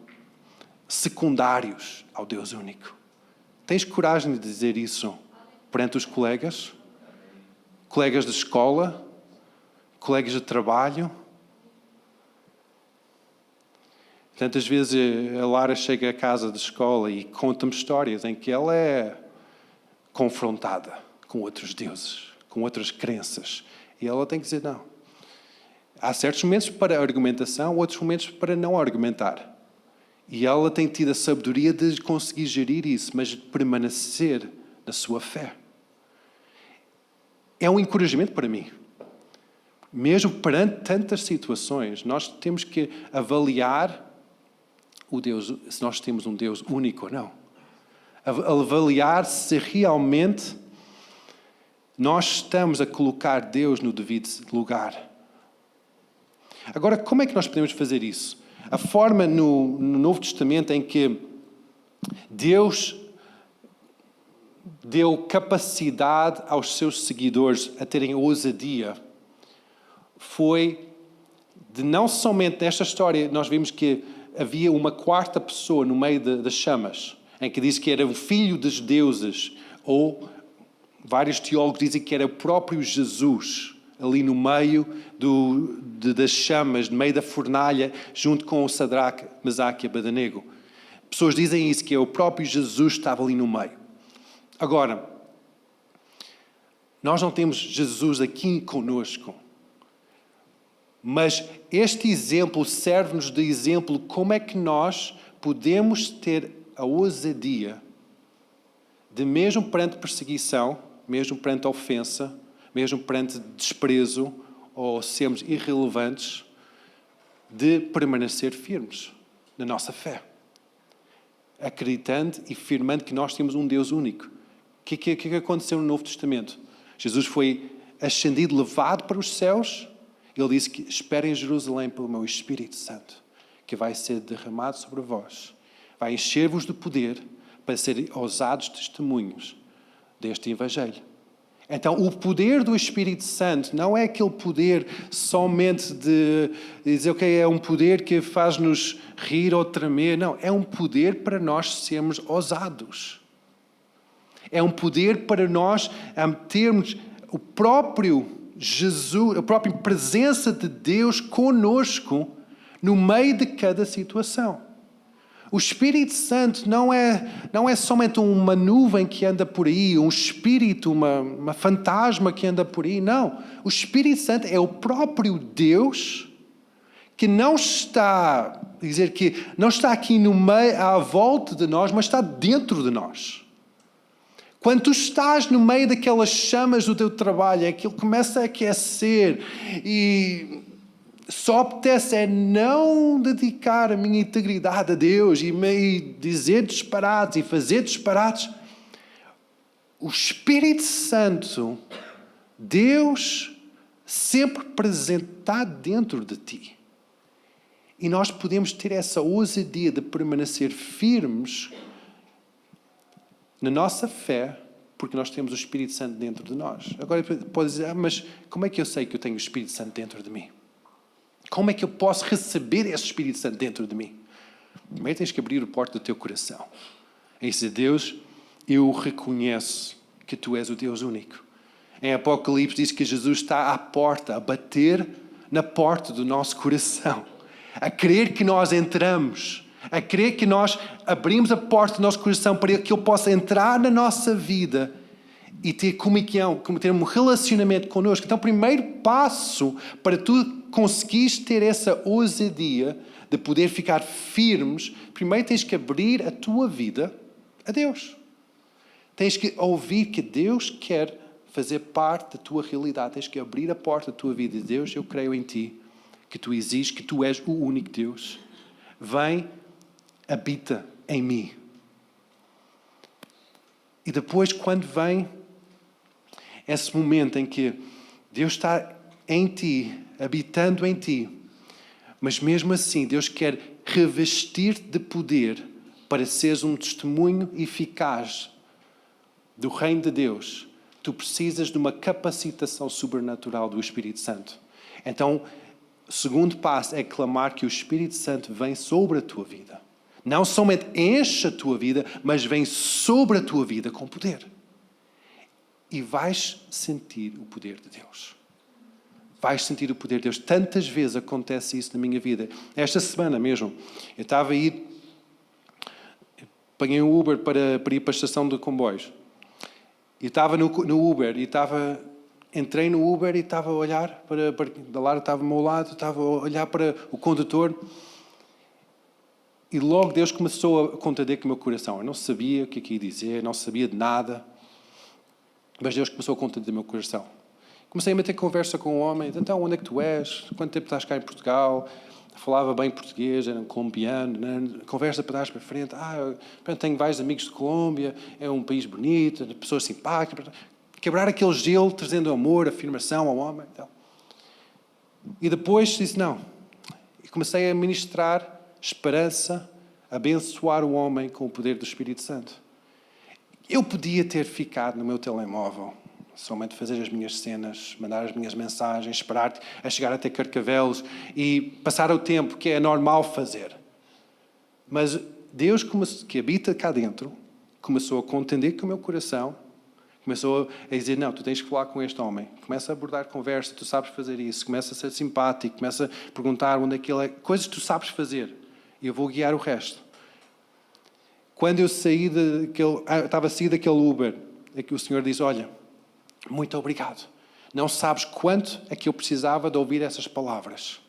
secundários ao Deus único. Tens coragem de dizer isso perante os colegas? Colegas de escola? Colegas de trabalho? Tantas vezes a Lara chega à casa de escola e conta-me histórias em que ela é confrontada com outros deuses, com outras crenças. E ela tem que dizer não. Há certos momentos para argumentação, outros momentos para não argumentar. E ela tem tido a sabedoria de conseguir gerir isso, mas de permanecer na sua fé. É um encorajamento para mim. Mesmo perante tantas situações, nós temos que avaliar o Deus, se nós temos um Deus único ou não. Avaliar se realmente nós estamos a colocar Deus no devido lugar. Agora, como é que nós podemos fazer isso? A forma no Novo Testamento em que Deus deu capacidade aos seus seguidores a terem ousadia foi de não somente nesta história, nós vimos que havia uma quarta pessoa no meio das chamas, em que diz que era o filho dos deuses, ou vários teólogos dizem que era o próprio Jesus, ali no meio das chamas, no meio da fornalha, junto com o Sadraque, Mesaque e Abednego. Pessoas dizem isso, que é o próprio Jesus que estava ali no meio. Agora, Nós não temos Jesus aqui conosco. Mas este exemplo serve-nos de exemplo como é que nós podemos ter a ousadia de, mesmo perante perseguição, mesmo perante ofensa, mesmo perante desprezo ou sermos irrelevantes, de permanecer firmes na nossa fé. Acreditando e firmando que nós temos um Deus único. O que aconteceu no Novo Testamento? Jesus foi ascendido, levado para os céus. Ele disse que esperem em Jerusalém pelo meu Espírito Santo, que vai ser derramado sobre vós. Vai encher-vos de poder para serem ousados testemunhos deste Evangelho. Então, o poder do Espírito Santo não é aquele poder somente de dizer, ok, é um poder que faz-nos rir ou tremer. Não, é um poder para nós sermos ousados. É um poder para nós termos o próprio Jesus, a própria presença de Deus conosco no meio de cada situação. O Espírito Santo não é somente uma nuvem que anda por aí, um espírito, uma fantasma que anda por aí. Não. O Espírito Santo é o próprio Deus que não está, dizer que não está aqui no meio, à volta de nós, mas está dentro de nós. Quando tu estás no meio daquelas chamas do teu trabalho, aquilo começa a aquecer e só apetece é não dedicar a minha integridade a Deus e dizer disparates e fazer disparates. O Espírito Santo, Deus sempre presente, está dentro de ti. E nós podemos ter essa ousadia de permanecer firmes na nossa fé, porque nós temos o Espírito Santo dentro de nós. Agora pode dizer, mas como é que eu sei que eu tenho o Espírito Santo dentro de mim? Como é que eu posso receber esse Espírito Santo dentro de mim? Primeiro tens que abrir a porta do teu coração. E dizer, Deus, eu reconheço que Tu és o Deus único. Em Apocalipse diz que Jesus está à porta, a bater na porta do nosso coração. A querer que nós entramos. A querer que nós abrimos a porta do nosso coração para que Ele possa entrar na nossa vida e ter comunhão, ter um relacionamento connosco. Então, o primeiro passo para tu conseguires ter essa ousadia de poder ficar firmes, primeiro tens que abrir a tua vida a Deus. Tens que ouvir que Deus quer fazer parte da tua realidade. Tens que abrir a porta da tua vida. Deus, eu creio em Ti, que Tu existes, que Tu és o único Deus. Vem, habita em mim. E depois, quando vem esse momento em que Deus está em ti, habitando em ti, mas mesmo assim Deus quer revestir-te de poder para seres um testemunho eficaz do reino de Deus, tu precisas de uma capacitação sobrenatural do Espírito Santo. Então, o segundo passo é clamar que o Espírito Santo vem sobre a tua vida. Não somente enche a tua vida, mas vem sobre a tua vida com poder. E vais sentir o poder de Deus. Vais sentir o poder de Deus. Tantas vezes acontece isso na minha vida. Esta semana mesmo, eu estava a ir, apanhei um Uber para ir para a estação de comboios. E estava no Uber, entrei no Uber e estava a olhar para da Lara estava ao meu lado, estava a olhar para o condutor. E logo Deus começou a contender com o meu coração. Eu não sabia o que ia dizer, não sabia de nada. Mas Deus começou a contender o meu coração. Comecei a meter conversa com o homem. Então, onde é que tu és? Quanto tempo estás cá em Portugal? Falava bem português, era um colombiano. Né? Conversa para trás para frente. Tenho vários amigos de Colômbia. É um país bonito, pessoas simpáticas. Quebrar aquele gelo, trazendo amor, afirmação ao homem. Então. E depois disse não. E comecei a ministrar esperança, abençoar o homem com o poder do Espírito Santo. Eu podia ter ficado no meu telemóvel, somente fazer as minhas cenas, mandar as minhas mensagens, esperar a chegar até Carcavelos e passar o tempo que é normal fazer. Mas Deus, que habita cá dentro, começou a contender com o meu coração, começou a dizer, não, tu tens que falar com este homem. Começa a abordar conversa, tu sabes fazer isso. Começa a ser simpático, começa a perguntar onde é que ele é. Coisas que tu sabes fazer. E eu vou guiar o resto. Quando eu estava a sair daquele Uber, é que o Senhor disse, olha, Muito obrigado. Não sabes quanto é que eu precisava de ouvir essas palavras.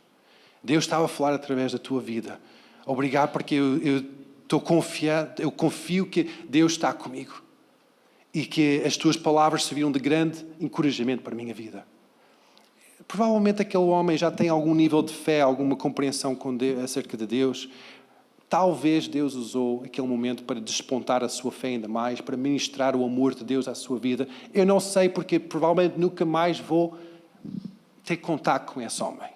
Deus estava a falar através da tua vida. Obrigado porque eu estou confiado, eu confio que Deus está comigo. E que as tuas palavras serviram de grande encorajamento para a minha vida. Provavelmente aquele homem já tem algum nível de fé, alguma compreensão acerca de Deus. Talvez Deus usou aquele momento para despontar a sua fé ainda mais, para ministrar o amor de Deus à sua vida. Eu não sei porque provavelmente nunca mais vou ter contato com esse homem.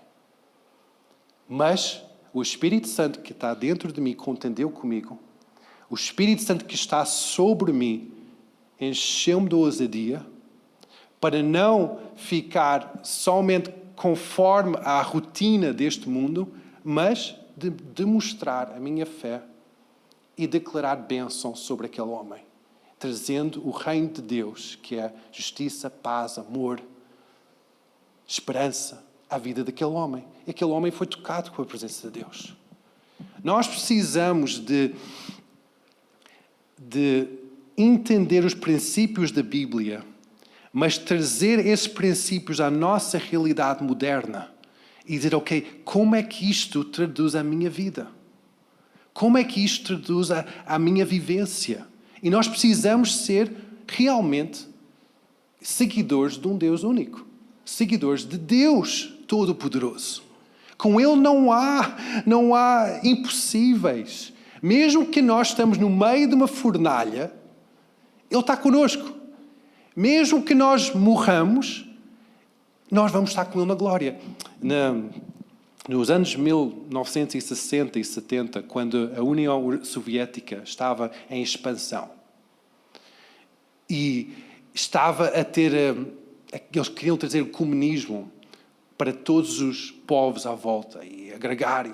Mas o Espírito Santo que está dentro de mim contendeu comigo. O Espírito Santo que está sobre mim encheu-me de ousadia para não ficar somente conforme à rotina deste mundo, mas de demonstrar a minha fé e declarar bênção sobre aquele homem, trazendo o reino de Deus, que é justiça, paz, amor, esperança à vida daquele homem. E aquele homem foi tocado com a presença de Deus. Nós precisamos de entender os princípios da Bíblia, mas trazer esses princípios à nossa realidade moderna e dizer, ok, como é que isto traduz a minha vida? Como é que isto traduz a minha vivência? E nós precisamos ser realmente seguidores de um Deus único. Seguidores de Deus Todo-Poderoso. Com Ele não há impossíveis. Mesmo que nós estamos no meio de uma fornalha, Ele está connosco. Mesmo que nós morramos, nós vamos estar com Ele na glória. Nos anos 1960 e 70, quando a União Soviética estava em expansão e estava a ter... Eles queriam trazer o comunismo para todos os povos à volta e agregar.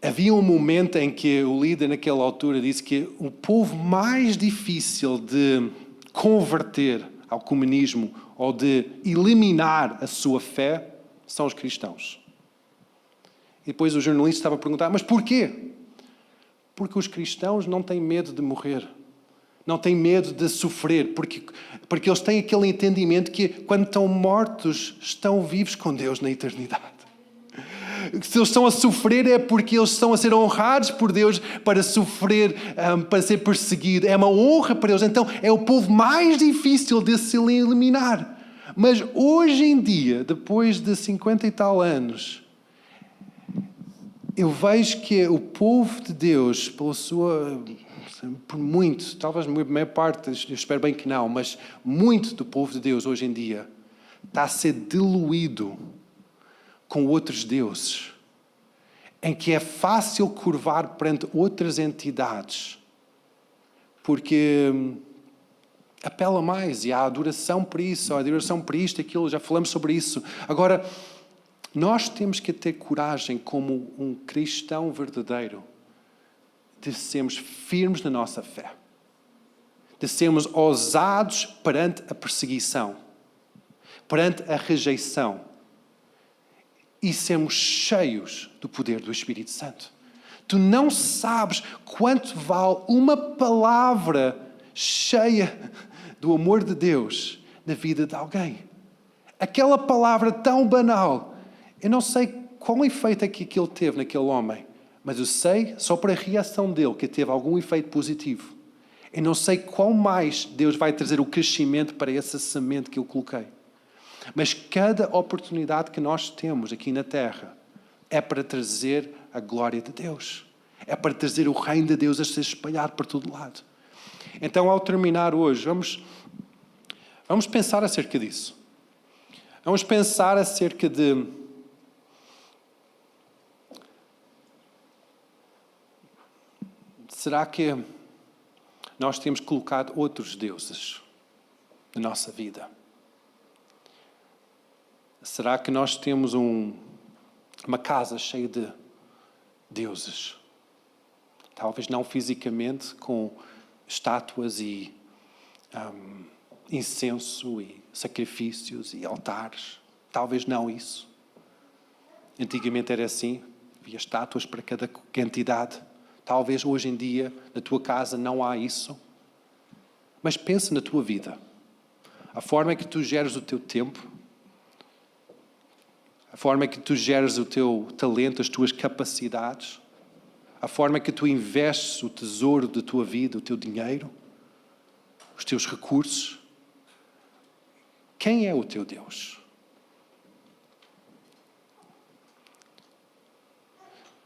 Havia um momento em que o líder naquela altura disse que o povo mais difícil de converter ao comunismo ou de eliminar a sua fé são os cristãos. E depois o jornalista estava a perguntar, mas porquê? Porque os cristãos não têm medo de morrer. Não têm medo de sofrer. Porque eles têm aquele entendimento que quando estão mortos, estão vivos com Deus na eternidade. Se eles estão a sofrer é porque eles estão a ser honrados por Deus para sofrer, para ser perseguido. É uma honra para eles. Então é o povo mais difícil de se eliminar. Mas hoje em dia, depois de 50 e tal anos, eu vejo que o povo de Deus, por muito, talvez a maior parte, eu espero bem que não, mas muito do povo de Deus hoje em dia está a ser diluído com outros deuses, em que é fácil curvar perante outras entidades, porque apela mais, e há adoração para isso, há adoração para isto, aquilo, já falamos sobre isso. Agora, nós temos que ter coragem como um cristão verdadeiro de sermos firmes na nossa fé, de sermos ousados perante a perseguição, perante a rejeição, e sermos cheios do poder do Espírito Santo. Tu não sabes quanto vale uma palavra cheia do amor de Deus na vida de alguém. Aquela palavra tão banal. Eu não sei qual efeito é que aquilo teve naquele homem, mas eu sei, só para a reação dele, que teve algum efeito positivo. Eu não sei qual mais Deus vai trazer o crescimento para essa semente que eu coloquei. Mas cada oportunidade que nós temos aqui na Terra é para trazer a glória de Deus. É para trazer o reino de Deus a ser espalhado por todo lado. Então, ao terminar hoje, vamos pensar acerca disso. Vamos pensar acerca de... Será que nós temos colocado outros deuses na nossa vida? Será que nós temos uma casa cheia de deuses? Talvez não fisicamente, com estátuas e incenso e sacrifícios e altares. Talvez não isso. Antigamente era assim, havia estátuas para cada entidade. Talvez hoje em dia, na tua casa, não há isso. Mas pensa na tua vida. a forma que tu geres o teu tempo, a forma que tu geres o teu talento, as tuas capacidades, a forma que tu investes o tesouro da tua vida, o teu dinheiro, os teus recursos. Quem é o teu Deus?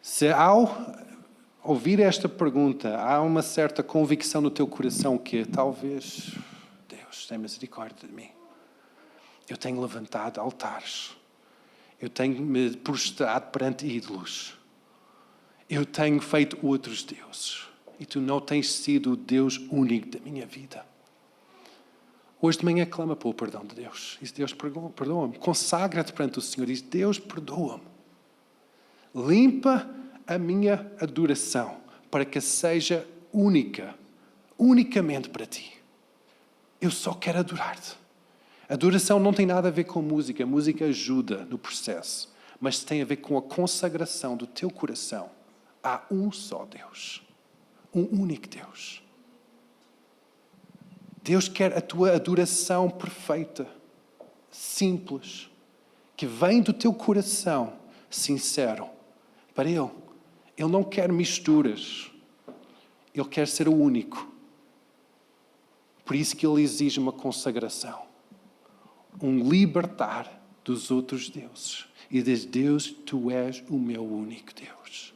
Se ao ouvir esta pergunta, há uma certa convicção no teu coração que talvez Deus tenha misericórdia de mim. Eu tenho levantado altares. Eu tenho me prostrado perante ídolos. Eu tenho feito outros deuses. E tu não tens sido o Deus único da minha vida. Hoje de manhã clama pelo perdão de Deus. Diz: Deus, perdoa-me. Consagra-te perante o Senhor. Diz: Deus, perdoa-me. Limpa a minha adoração para que seja única, unicamente para ti. Eu só quero adorar-te. Adoração não tem nada a ver com música. A música ajuda no processo. Mas tem a ver com a consagração do teu coração. Há um só Deus. Um único Deus. Deus quer a tua adoração perfeita, simples, que vem do teu coração sincero para Ele. Ele não quer misturas. Ele quer ser o único. Por isso que Ele exige uma consagração. Um libertar dos outros deuses. E diz: Deus, Tu és o meu único Deus.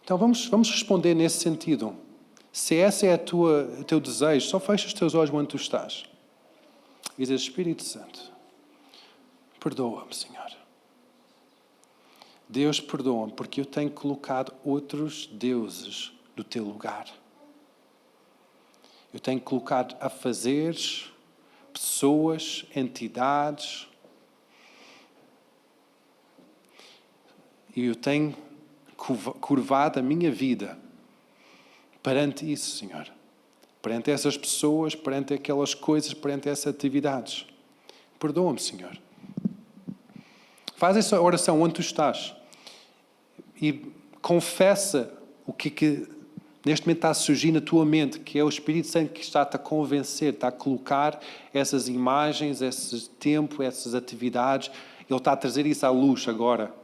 Então vamos responder nesse sentido. Se esse é o teu desejo, só fecha os teus olhos onde tu estás. E diz: Espírito Santo, perdoa-me, Senhor. Deus, perdoa-me, porque eu tenho colocado outros deuses no teu lugar. Eu tenho colocado afazeres, pessoas, entidades. E eu tenho curvado a minha vida perante isso, Senhor. Perante essas pessoas, perante aquelas coisas, perante essas atividades. Perdoa-me, Senhor. Faz essa oração onde tu estás. E confessa o que neste momento está a surgir na tua mente, que é o Espírito Santo que está-te a convencer, está a colocar essas imagens, esse tempo, essas atividades. Ele está a trazer isso à luz agora.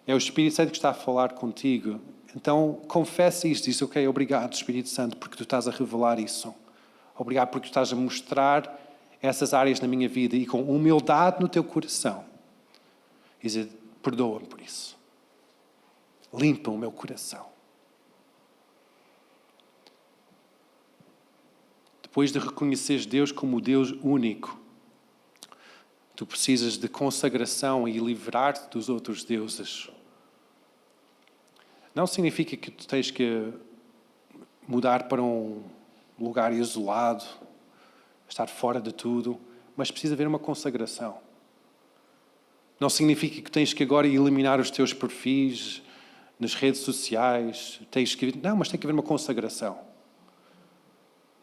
É o Espírito Santo que está a falar contigo. Então, confessa isto. Diz: ok, obrigado, Espírito Santo, porque tu estás a revelar isso. Obrigado porque tu estás a mostrar essas áreas na minha vida e com humildade no teu coração. E dizer: perdoa-me por isso. Limpa o meu coração. Depois de reconheceres Deus como o Deus único, tu precisas de consagração e livrar-te dos outros deuses. Não significa que tu tens que mudar para um lugar isolado, estar fora de tudo, mas precisa haver uma consagração. Não significa que tens que agora eliminar os teus perfis nas redes sociais. Não, mas tem que haver uma consagração.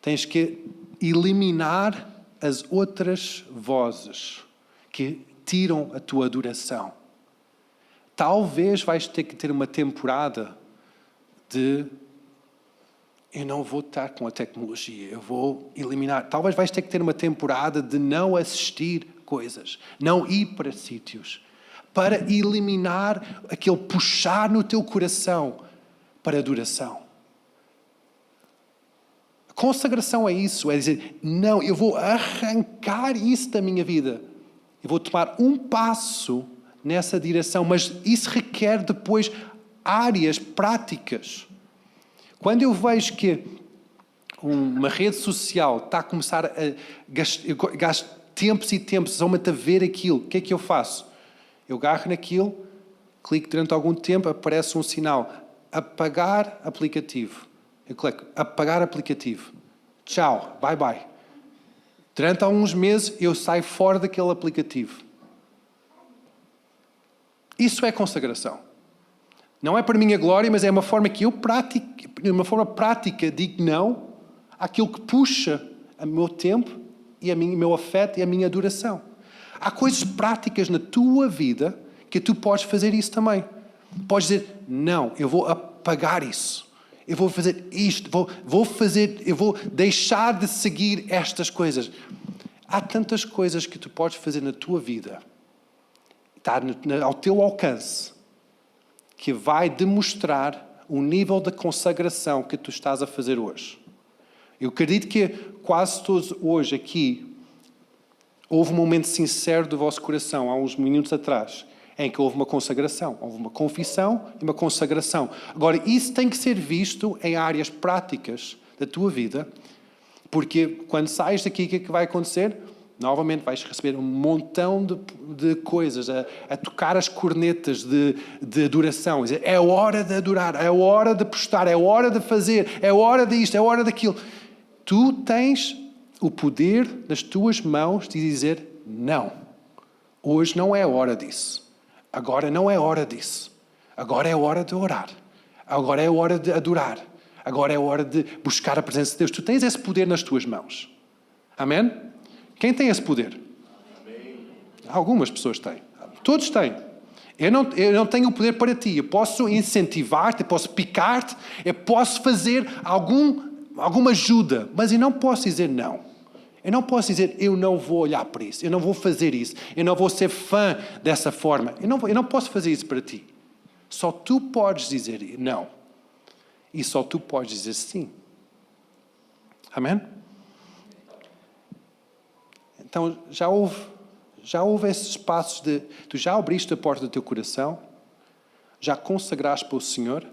Tens que eliminar as outras vozes que tiram a tua adoração. Talvez vais ter que ter uma temporada de: eu não vou estar com a tecnologia, eu vou eliminar. Talvez vais ter que ter uma temporada de não assistir coisas, não ir para sítios, para eliminar aquele puxar no teu coração para adoração. A consagração é isso, é dizer: não, eu vou arrancar isso da minha vida. Eu vou tomar um passo nessa direção, mas isso requer depois áreas práticas. Quando eu vejo que uma rede social está a começar a gastar tempos e tempos somente a ver aquilo, o que é que eu faço? Eu agarro naquilo, clico durante algum tempo, aparece um sinal: apagar aplicativo. Eu clico: apagar aplicativo. Tchau, bye bye. Durante alguns meses eu saio fora daquele aplicativo. Isso é consagração. Não é para minha glória, mas é uma forma que eu pratico, de uma forma prática, digo não àquilo que puxa o meu tempo e o meu afeto e a minha adoração. Há coisas práticas na tua vida que tu podes fazer isso também. Podes dizer: não, eu vou apagar isso. Eu vou fazer isto, eu vou deixar de seguir estas coisas. Há tantas coisas que tu podes fazer na tua vida, está ao teu alcance, que vai demonstrar o nível de consagração que tu estás a fazer hoje. Eu acredito que quase todos hoje aqui houve um momento sincero do vosso coração, há uns minutos atrás, em que houve uma consagração. Houve uma confissão e uma consagração. Agora, isso tem que ser visto em áreas práticas da tua vida, porque quando sais daqui, o que é que vai acontecer? Novamente vais receber um montão de coisas, a tocar as cornetas de adoração. É hora de adorar, é hora de prestar, é hora de fazer, é hora disto, é hora daquilo. Tu tens o poder nas tuas mãos de dizer não. Hoje não é hora disso. Agora não é hora disso. Agora é hora de orar. Agora é hora de adorar. Agora é hora de buscar a presença de Deus. Tu tens esse poder nas tuas mãos. Amém? Quem tem esse poder? Amém. Algumas pessoas têm. Todos têm. Eu não tenho o poder para ti. Eu posso incentivar-te, eu posso picar-te, eu posso fazer alguma ajuda, mas eu não posso dizer não. Eu não posso dizer, eu não vou olhar para isso, eu não vou fazer isso, eu não vou ser fã dessa forma. Eu não posso fazer isso para ti. Só tu podes dizer não. E só tu podes dizer sim. Amém? Então, já houve esses passos de... Tu já abriste a porta do teu coração, já consagraste para o Senhor,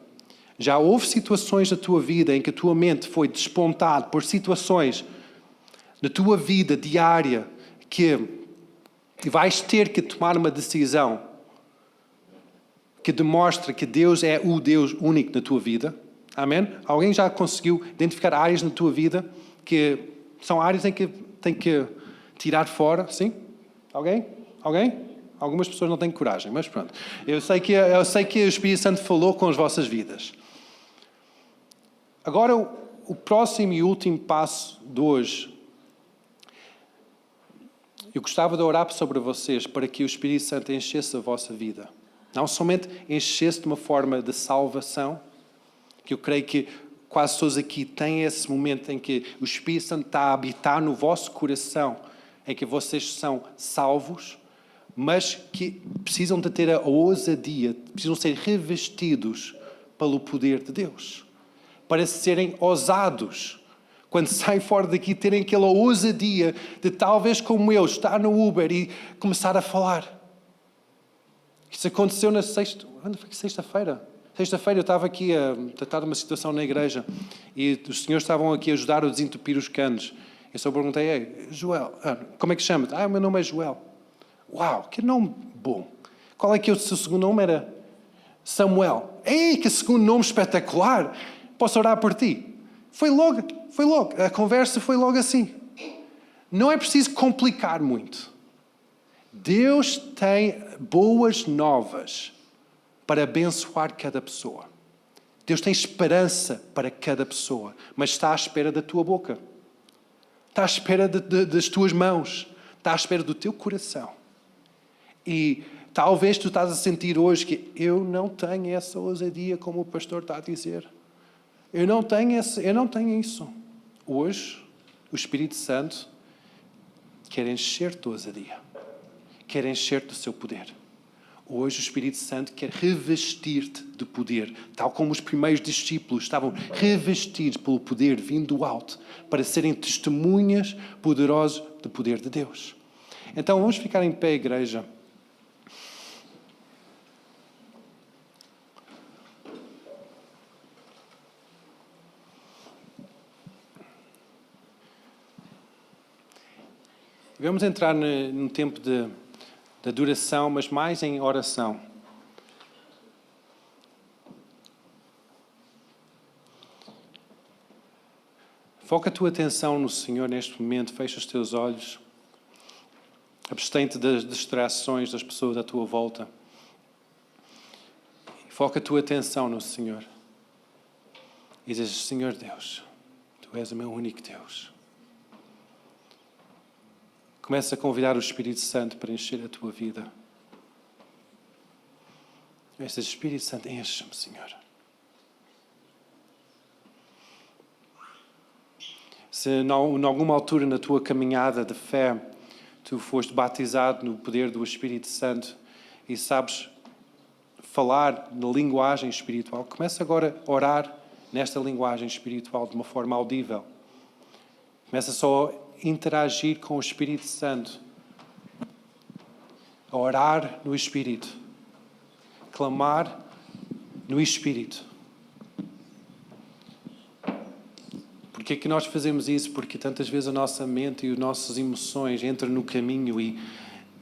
já houve situações na tua vida em que a tua mente foi despontada por situações na tua vida diária que vais ter que tomar uma decisão que demonstra que Deus é o Deus único na tua vida. Amém? Alguém já conseguiu identificar áreas na tua vida que são áreas em que tem que tirar fora? Sim? Alguém? Algumas pessoas não têm coragem, mas pronto. Eu sei que o Espírito Santo falou com as vossas vidas. Agora, o próximo e último passo de hoje, eu gostava de orar sobre vocês para que o Espírito Santo enchesse a vossa vida. Não somente enchesse de uma forma de salvação, que eu creio que quase todos aqui têm esse momento em que o Espírito Santo está a habitar no vosso coração, em que vocês são salvos, mas que precisam de ter a ousadia, precisam ser revestidos pelo poder de Deus, para serem ousados. Quando saem fora daqui, terem aquela ousadia de, talvez como eu, estar no Uber e começar a falar. Isso aconteceu na sexta-feira. Sexta-feira eu estava aqui a tratar de uma situação na igreja e os senhores estavam aqui a ajudar a desentupir os canos. Eu só perguntei, ei, Joel, como é que chama-te? O meu nome é Joel. Uau, que nome bom. Qual é que é o seu segundo nome? Era Samuel. Ei, que segundo nome espetacular. Posso orar por ti? Foi logo. A conversa foi logo assim. Não é preciso complicar muito. Deus tem boas novas para abençoar cada pessoa. Deus tem esperança para cada pessoa, mas está à espera da tua boca. Está à espera das tuas mãos. Está à espera do teu coração. E talvez tu estás a sentir hoje que eu não tenho essa ousadia como o pastor está a dizer. Eu não tenho isso. Hoje, o Espírito Santo quer encher-te de ousadia. Quer encher-te do seu poder. Hoje o Espírito Santo quer revestir-te de poder, tal como os primeiros discípulos estavam revestidos pelo poder vindo do alto, para serem testemunhas poderosas do poder de Deus. Então vamos ficar em pé, igreja. Vamos entrar num tempo de adoração, mas mais em oração. Foca a tua atenção no Senhor neste momento, fecha os teus olhos, abstém-te das distrações das pessoas à tua volta. Foca a tua atenção no Senhor. E dizes, Senhor Deus, Tu és o meu único Deus. Começa a convidar o Espírito Santo para encher a tua vida. Este Espírito Santo, enche-me, Senhor. Se em alguma altura na tua caminhada de fé tu foste batizado no poder do Espírito Santo e sabes falar na linguagem espiritual, começa agora a orar nesta linguagem espiritual de uma forma audível. Começa só a interagir com o Espírito Santo, a orar no Espírito, clamar no Espírito. Porquê que nós fazemos isso? Porque tantas vezes a nossa mente e as nossas emoções entram no caminho e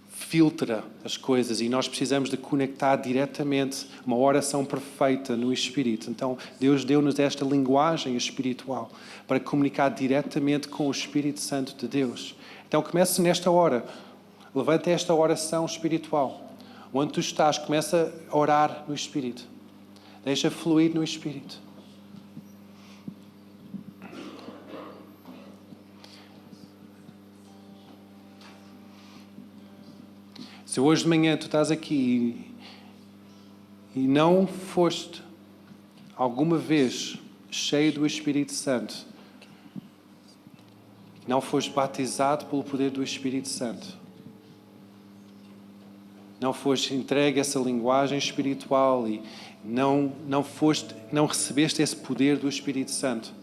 filtra as coisas e nós precisamos de conectar diretamente uma oração perfeita no Espírito. Então, Deus deu-nos esta linguagem espiritual para comunicar diretamente com o Espírito Santo de Deus. Então, comece nesta hora. Levanta esta oração espiritual. Onde tu estás, começa a orar no Espírito. Deixa fluir no Espírito. Se hoje de manhã tu estás aqui e não foste alguma vez cheio do Espírito Santo, não foste batizado pelo poder do Espírito Santo, não foste entregue a essa linguagem espiritual e não recebeste esse poder do Espírito Santo,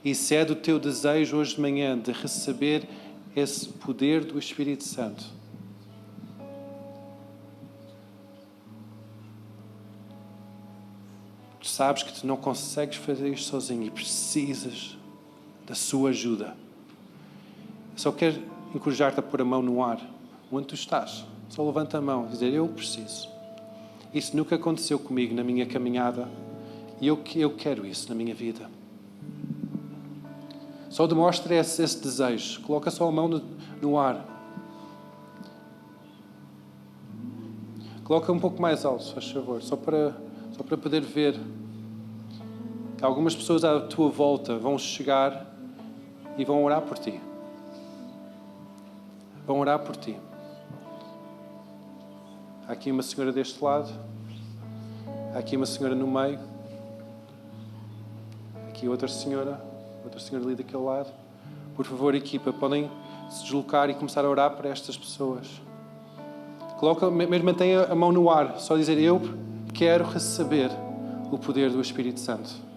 e se é do teu desejo hoje de manhã de receber esse poder do Espírito Santo, tu sabes que tu não consegues fazer isto sozinho e precisas da sua ajuda. Só quero encorajar-te a pôr a mão no ar, onde tu estás. Só levanta a mão e dizer, eu preciso. Isso nunca aconteceu comigo na minha caminhada e eu quero isso na minha vida. Só demonstra esse desejo. Coloca só a mão no ar. Coloca um pouco mais alto, se faz favor, só para poder ver. Algumas pessoas à tua volta vão chegar e vão orar por ti. Vão orar por ti. Há aqui uma senhora deste lado. Há aqui uma senhora no meio. Aqui outra senhora ali daquele lado. Por favor, equipa, podem se deslocar e começar a orar para estas pessoas. Mantenha a mão no ar, só dizer, eu quero receber o poder do Espírito Santo.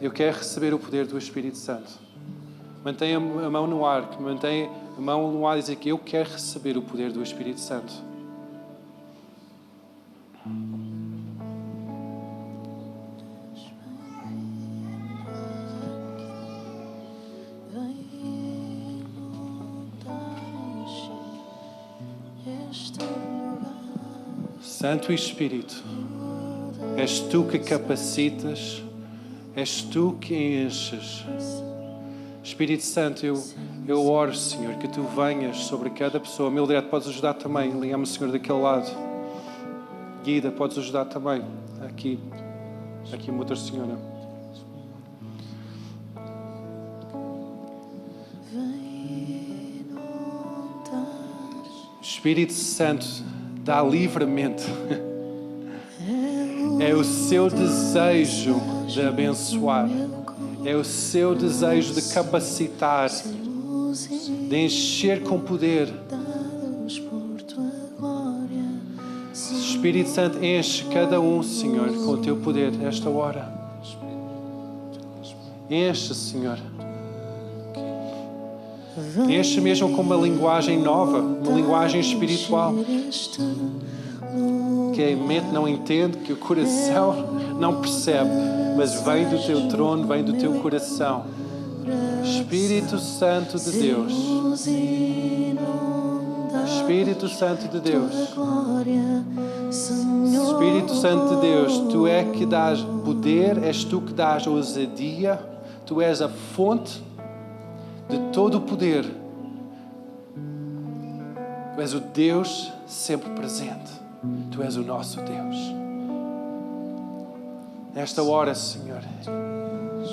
Eu quero receber o poder do Espírito Santo. Mantenha a mão no ar, mantenha a mão no ar e dizer que eu quero receber o poder do Espírito Santo. Santo Espírito, és tu que capacitas, és tu que enches. Espírito Santo, eu oro, Senhor, que tu venhas sobre cada pessoa. Mildred, podes ajudar também. Liga-me o Senhor daquele lado. Guida, podes ajudar também. Aqui uma outra senhora. Espírito Santo, dá livremente. É o seu desejo de abençoar. É o seu desejo de capacitar, de encher com poder. Espírito Santo, enche cada um, Senhor, com o teu poder nesta hora. Enche, Senhor. Enche mesmo com uma linguagem nova, uma linguagem espiritual. Que a mente não entende, que o coração não percebe, mas vem do teu trono, vem do teu coração. Espírito Santo de Deus. Espírito Santo de Deus. Espírito Santo de Deus, tu é que dás poder, és tu que dás ousadia, tu és a fonte de todo o poder. Tu és o Deus sempre presente. Tu és o nosso Deus. Nesta hora, Senhor,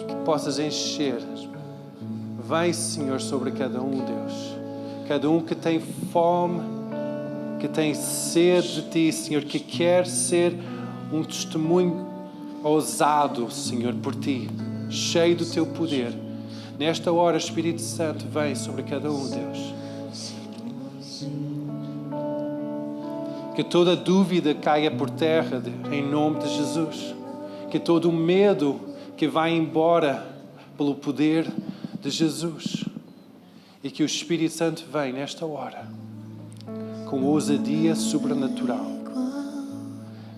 que possas encher. Vem, Senhor, sobre cada um, Deus. Cada um que tem fome, que tem sede de Ti, Senhor, que quer ser um testemunho ousado, Senhor, por Ti, cheio do Teu poder. Nesta hora, Espírito Santo, vem sobre cada um, Deus. Que toda dúvida caia por terra, Deus, em nome de Jesus. Que todo o medo que vai embora pelo poder de Jesus. E que o Espírito Santo vem nesta hora com ousadia sobrenatural.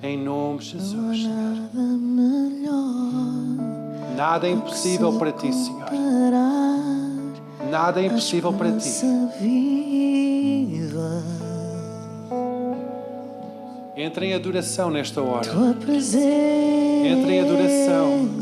Em nome de Jesus, Senhor. Nada é impossível para ti, Senhor. Nada é impossível para ti. Entre em adoração nesta hora. Entre em adoração.